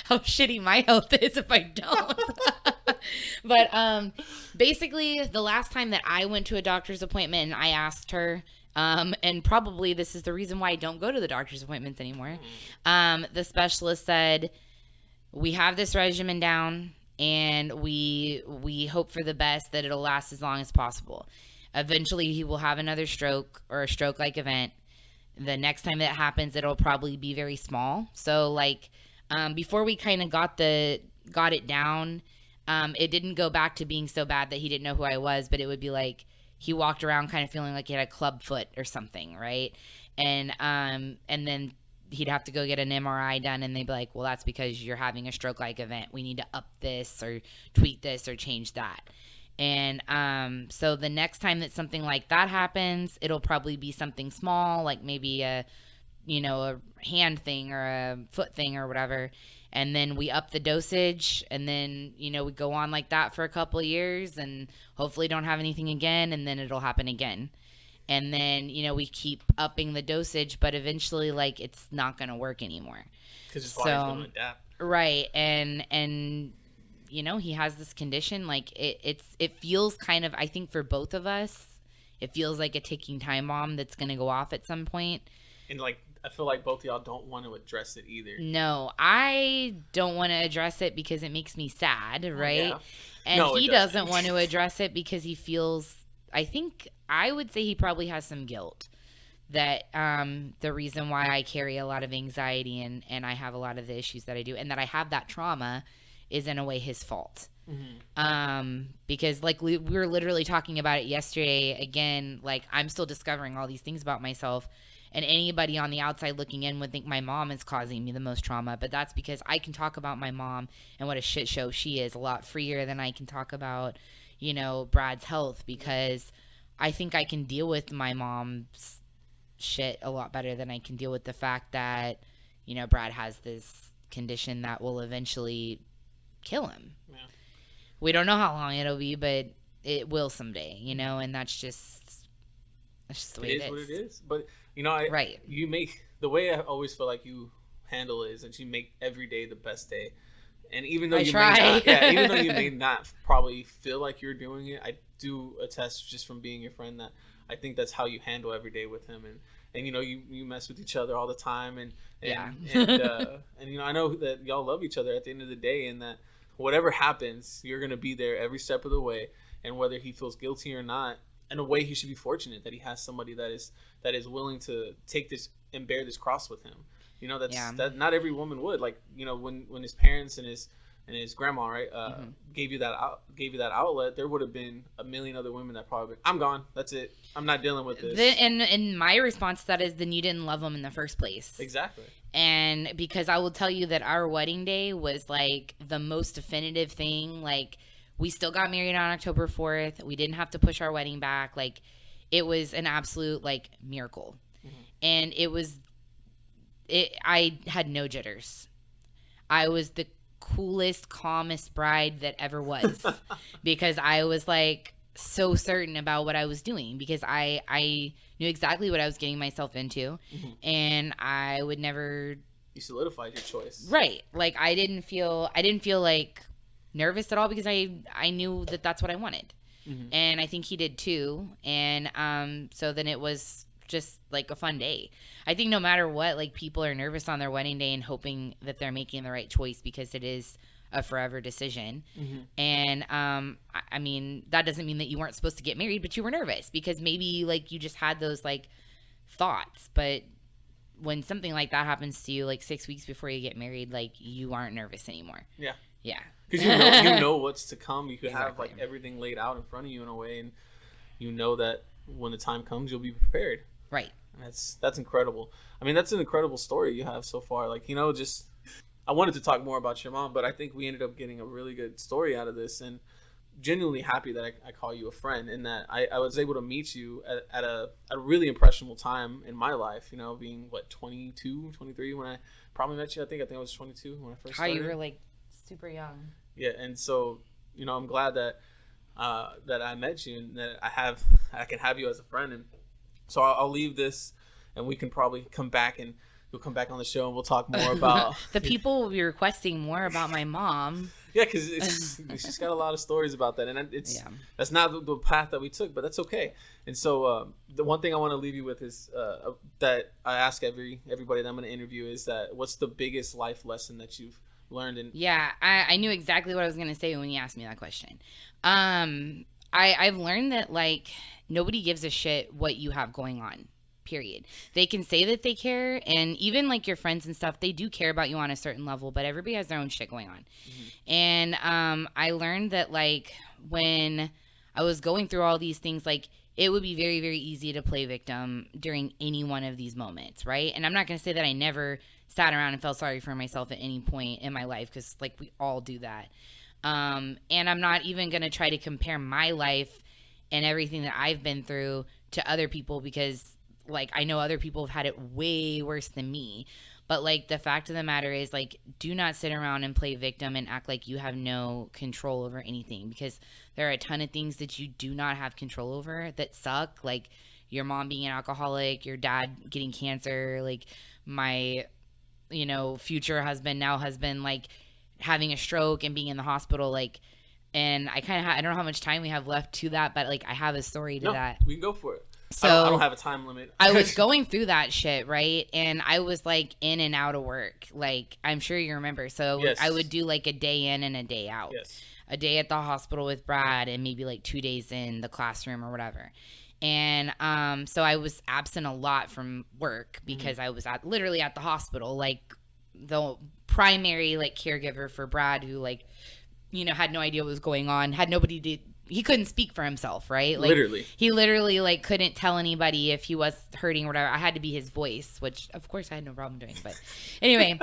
how shitty my health is if I don't. But basically, the last time that I went to a doctor's appointment and I asked her, and probably this is the reason why I don't go to the doctor's appointments anymore. The specialist said, we have this regimen down, and we hope for the best, that it'll last as long as possible. Eventually, he will have another stroke or a stroke-like event. The next time that happens, it'll probably be very small. So, like, before we kind of got it down, it didn't go back to being so bad that he didn't know who I was, but it would be like, he walked around kind of feeling like he had a club foot or something, right? And then he'd have to go get an MRI done, and they'd be like, well, that's because you're having a stroke-like event. We need to up this or tweak this or change that. And so the next time that something like that happens, it'll probably be something small, like maybe a hand thing or a foot thing or whatever. And then we up the dosage, and then, we go on like that for a couple of years, and hopefully don't have anything again, and then it'll happen again. And then, we keep upping the dosage, but eventually, like, it's not going to work anymore. Because his body's going to adapt. Right. And he has this condition, like, it feels kind of, I think for both of us, it feels like a ticking time bomb that's going to go off at some point. And, like, I feel like both of y'all don't want to address it either. No, I don't want to address it because it makes me sad, right? Yeah. And he doesn't want to address it because he feels, I would say he probably has some guilt that the reason why I carry a lot of anxiety and I have a lot of the issues that I do, and that I have that trauma, is in a way his fault. Because like we were literally talking about it yesterday again, like I'm still discovering all these things about myself. And anybody on the outside looking in would think my mom is causing me the most trauma. But that's because I can talk about my mom and what a shit show she is a lot freer than I can talk about, Brad's health. Because I think I can deal with my mom's shit a lot better than I can deal with the fact that, Brad has this condition that will eventually kill him. Yeah. We don't know how long it'll be, but it will someday, and that's just the way it is. It is what it is. But, the way I always feel like you handle it is that you make every day the best day. And even though I you try. may not, yeah, even though you may not probably feel like you're doing it, I do attest just from being your friend that I think that's how you handle every day with him. And you mess with each other all the time, and Yeah. and I know that y'all love each other at the end of the day, and that whatever happens, you're gonna be there every step of the way. And whether he feels guilty or not, in a way, he should be fortunate that he has somebody that is willing to take this and bear this cross with him. That not every woman would. Like, when his parents and his grandma, right, gave you that outlet, there would have been a million other women that probably, I'm gone. That's it. I'm not dealing with this. And my response to that is, then you didn't love him in the first place. Exactly. And because I will tell you that our wedding day was like the most definitive thing. Like, we still got married on October 4th. We didn't have to push our wedding back. Like, it was an absolute like miracle. And I had no jitters. I was the coolest, calmest bride that ever was because I was like so certain about what I was doing, because I knew exactly what I was getting myself into, and I would never. You solidified your choice, right? Like, I didn't feel like nervous at all, because I knew that that's what I wanted, and I think he did too. And so then it was just like a fun day. I think no matter what, like, people are nervous on their wedding day and hoping that they're making the right choice, because it is a forever decision. And I mean, that doesn't mean that you weren't supposed to get married, but you were nervous because maybe like you just had those like thoughts. But when something like that happens to you like 6 weeks before you get married, like, you aren't nervous anymore. Yeah Because you know what's to come. You could have like everything laid out in front of you in a way, and you know that when the time comes, you'll be prepared. Right. And that's incredible. I mean, that's an incredible story you have so far. Like, just, I wanted to talk more about your mom, but I think we ended up getting a really good story out of this, and genuinely happy that I call you a friend, and that I was able to meet you at a really impressionable time in my life, being 22, 23 when I probably met you. I think I was 22 when I first started. You were like super young. Yeah. And so, I'm glad that I met you, and that I can have you as a friend. And so I'll leave this, and we can probably come back, and you'll come back on the show, and we'll talk more about the people will be requesting more about my mom. Yeah, because she's got a lot of stories about that, and that's not the path that we took, but that's okay. And so the one thing I want to leave you with is that I ask everybody that I'm going to interview is that, what's the biggest life lesson that you've learned? And I knew exactly what I was going to say when you asked me that question. I've learned that, like, nobody gives a shit what you have going on, period. They can say that they care, and even like your friends and stuff, they do care about you on a certain level, but everybody has their own shit going on. And I learned that, like, when I was going through all these things, like, it would be very, very easy to play victim during any one of these moments, right? And I'm not going to say that I never sat around and felt sorry for myself at any point in my life, because, like, we all do that. And I'm not even going to try to compare my life and everything that I've been through to other people, because, like, I know other people have had it way worse than me. But, like, the fact of the matter is, like, do not sit around and play victim and act like you have no control over anything, because there are a ton of things that you do not have control over that suck, like your mom being an alcoholic, your dad getting cancer, like my, future husband, now husband, like, having a stroke and being in the hospital, like. And I kind of I don't know how much time we have left to that, but, like, I have a story to that. We can go for it. So I don't have a time limit. I was going through that shit, right? And I was, like, in and out of work. Like, I'm sure you remember. So yes. I would do, like, a day in and a day out. Yes. A day at the hospital with Brad, and maybe, like, 2 days in the classroom or whatever. And so I was absent a lot from work because I was literally at the hospital, like, the primary, like, caregiver for Brad, who, like, had no idea what was going on, had nobody to, he couldn't speak for himself, right? Like, he literally, like, couldn't tell anybody if he was hurting or whatever. I had to be his voice, which, of course, I had no problem doing. But anyway,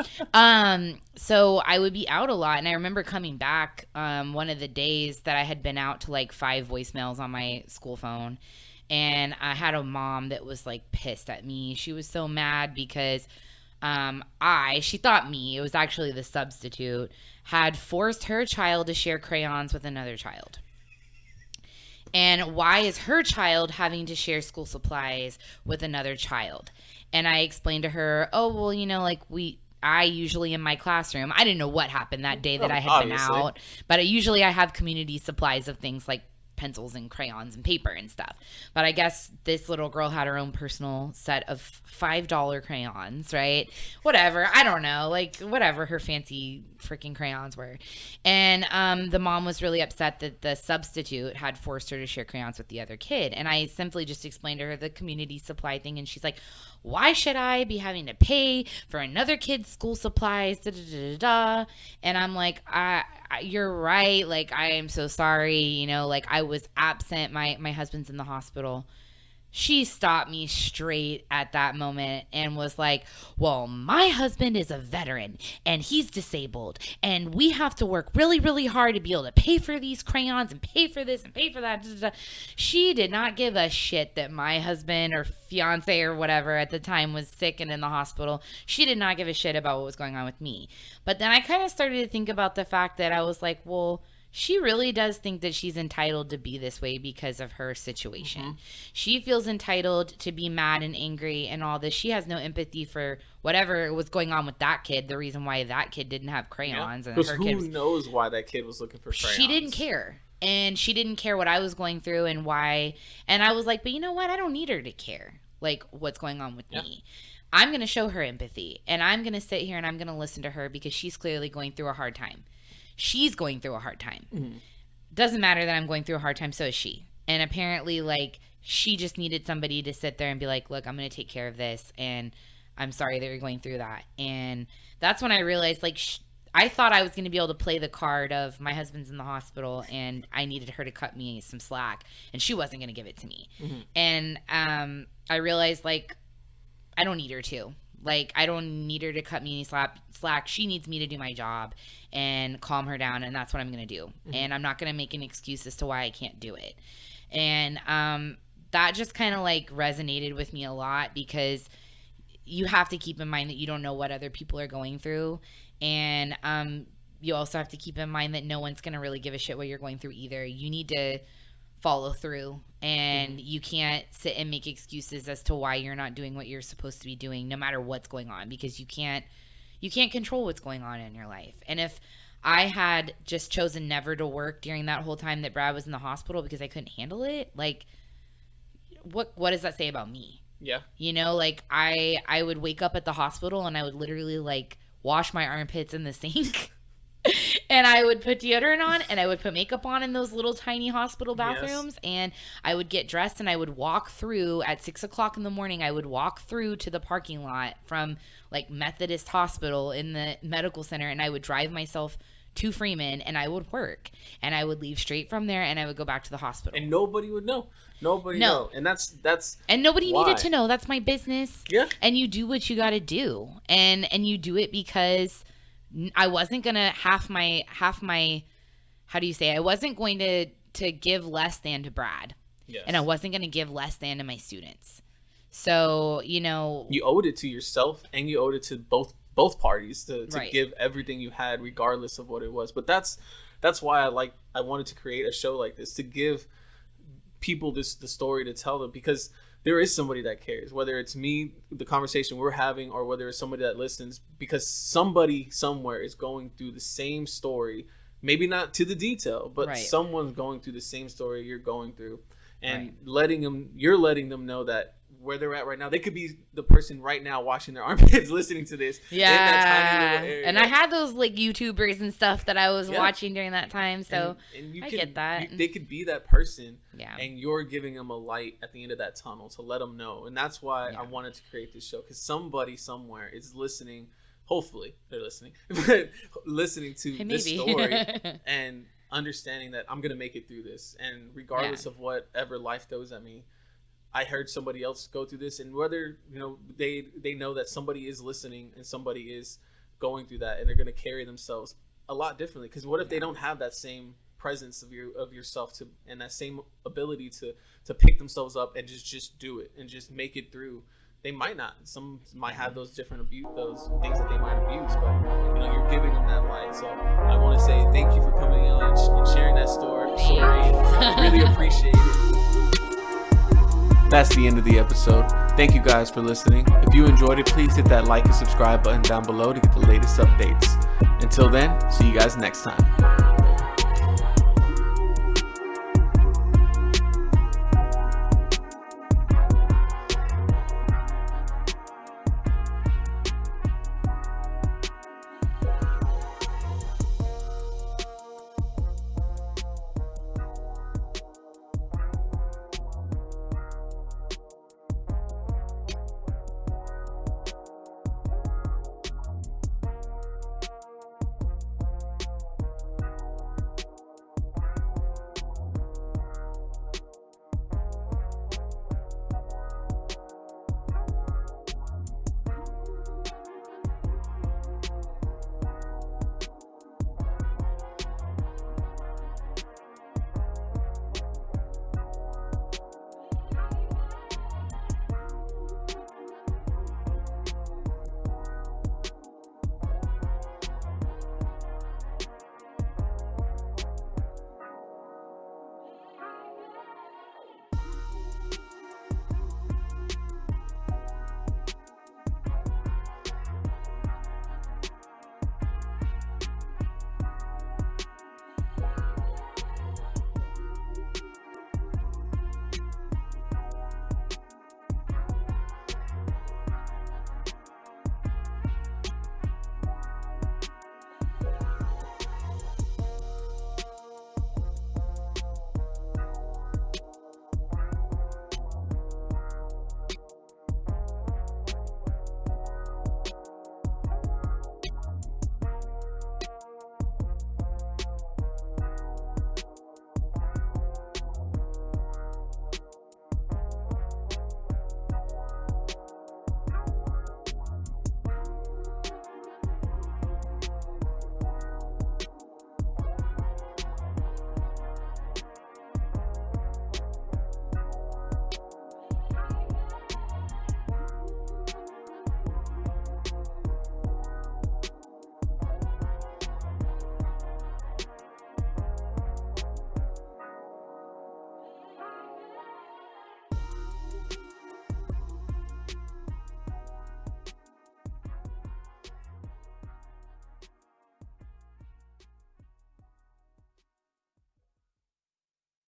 so I would be out a lot. And I remember coming back one of the days that I had been out to, like, 5 voicemails on my school phone. And I had a mom that was, like, pissed at me. She was so mad because she thought it was actually the substitute, had forced her child to share crayons with another child. And why is her child having to share school supplies with another child? And I explained to her, oh, well, like I usually in my classroom, I didn't know what happened that day that I had been out, but I have community supplies of things like pencils and crayons and paper and stuff. But I guess this little girl had her own personal set of $5 crayons, right? Whatever. I don't know. Like, whatever her fancy freaking crayons were. And the mom was really upset that the substitute had forced her to share crayons with the other kid. And I simply just explained to her the community supply thing. And she's like, why should I be having to pay for another kid's school supplies? Da, da, da, da, da. And I'm like, you're right. Like, I am so sorry. Like I was absent. My husband's in the hospital. She stopped me straight at that moment and was like, well, my husband is a veteran and he's disabled and we have to work really, really hard to be able to pay for these crayons and pay for this and pay for that. She did not give a shit that my husband or fiance or whatever at the time was sick and in the hospital. She did not give a shit about what was going on with me. But then I kind of started to think about the fact that I was like, well, she really does think that she's entitled to be this way because of her situation. Mm-hmm. She feels entitled to be mad and angry and all this. She has no empathy for whatever was going on with that kid, the reason why that kid didn't have crayons. Yeah. And her kid knows why that kid was looking for crayons. She didn't care. And she didn't care what I was going through and why. And I was like, but you know what? I don't need her to care, like, what's going on with me. I'm going to show her empathy. And I'm going to sit here and I'm going to listen to her because she's clearly going through a hard time. She's going through a hard time. Mm-hmm. Doesn't matter that I'm going through a hard time, so is she. And apparently, like, she just needed somebody to sit there and be like, look, I'm going to take care of this, and I'm sorry that you're going through that. And that's when I realized, like, I thought I was going to be able to play the card of my husband's in the hospital, and I needed her to cut me some slack, and she wasn't going to give it to me. Mm-hmm. And I realized, like, I don't need her to. Like, I don't need her to cut me any slack. She needs me to do my job and calm her down, and that's what I'm going to do. Mm-hmm. And I'm not going to make an excuse as to why I can't do it. And that just kind of, like, resonated with me a lot because you have to keep in mind that you don't know what other people are going through. And you also have to keep in mind that no one's going to really give a shit what you're going through either. You need to follow through, and you can't sit and make excuses as to why you're not doing what you're supposed to be doing no matter what's going on, because you can't control what's going on in your life. And if I had just chosen never to work during that whole time that Brad was in the hospital because I couldn't handle it, like, what does that say about me? Yeah. Like, I would wake up at the hospital and I would literally, like, wash my armpits in the sink. And I would put deodorant on and I would put makeup on in those little tiny hospital bathrooms. Yes. And I would get dressed and I would walk through at 6:00 in the morning. I would walk through to the parking lot from, like, Methodist Hospital in the medical center, and I would drive myself to Freeman and I would work, and I would leave straight from there and I would go back to the hospital. And nobody would know. Nobody know. And that's and nobody needed to know. That's my business. Yeah. And you do what you got to do. And you do it because I wasn't going to half my, how do you say? I wasn't going to give less than to Brad. Yes. And I wasn't going to give less than to my students. So, you owed it to yourself and you owed it to both parties to right. give everything you had regardless of what it was. But that's why I wanted to create a show like this, to give people the story to tell them, because there is somebody that cares, whether it's me, the conversation we're having, or whether it's somebody that listens, because somebody somewhere is going through the same story, maybe not to the detail, but right. someone's going through the same story you're going through, and right. you're letting them know that where they're at right now, they could be the person right now washing their armpits listening to this. Yeah. In that tiny little area. And I had those, like, YouTubers and stuff that I was watching during that time. So and I get that. They could be that person. Yeah. And you're giving them a light at the end of that tunnel to let them know. And that's why I wanted to create this show, because somebody somewhere is listening. Hopefully they're listening, but listening to this story and understanding that I'm going to make it through this. And regardless of whatever life throws at me, I heard somebody else go through this, and whether, they know that somebody is listening and somebody is going through that, and they're going to carry themselves a lot differently. Because what if they don't have that same presence of yourself and that same ability to pick themselves up and just do it and just make it through? They might not. Some might have those different those things that they might abuse, but you're giving them that light. So I want to say thank you for coming on and sharing that story. really appreciate it. That's the end of the episode. Thank you guys for listening. If you enjoyed it, please hit that like and subscribe button down below to get the latest updates. Until then, see you guys next time.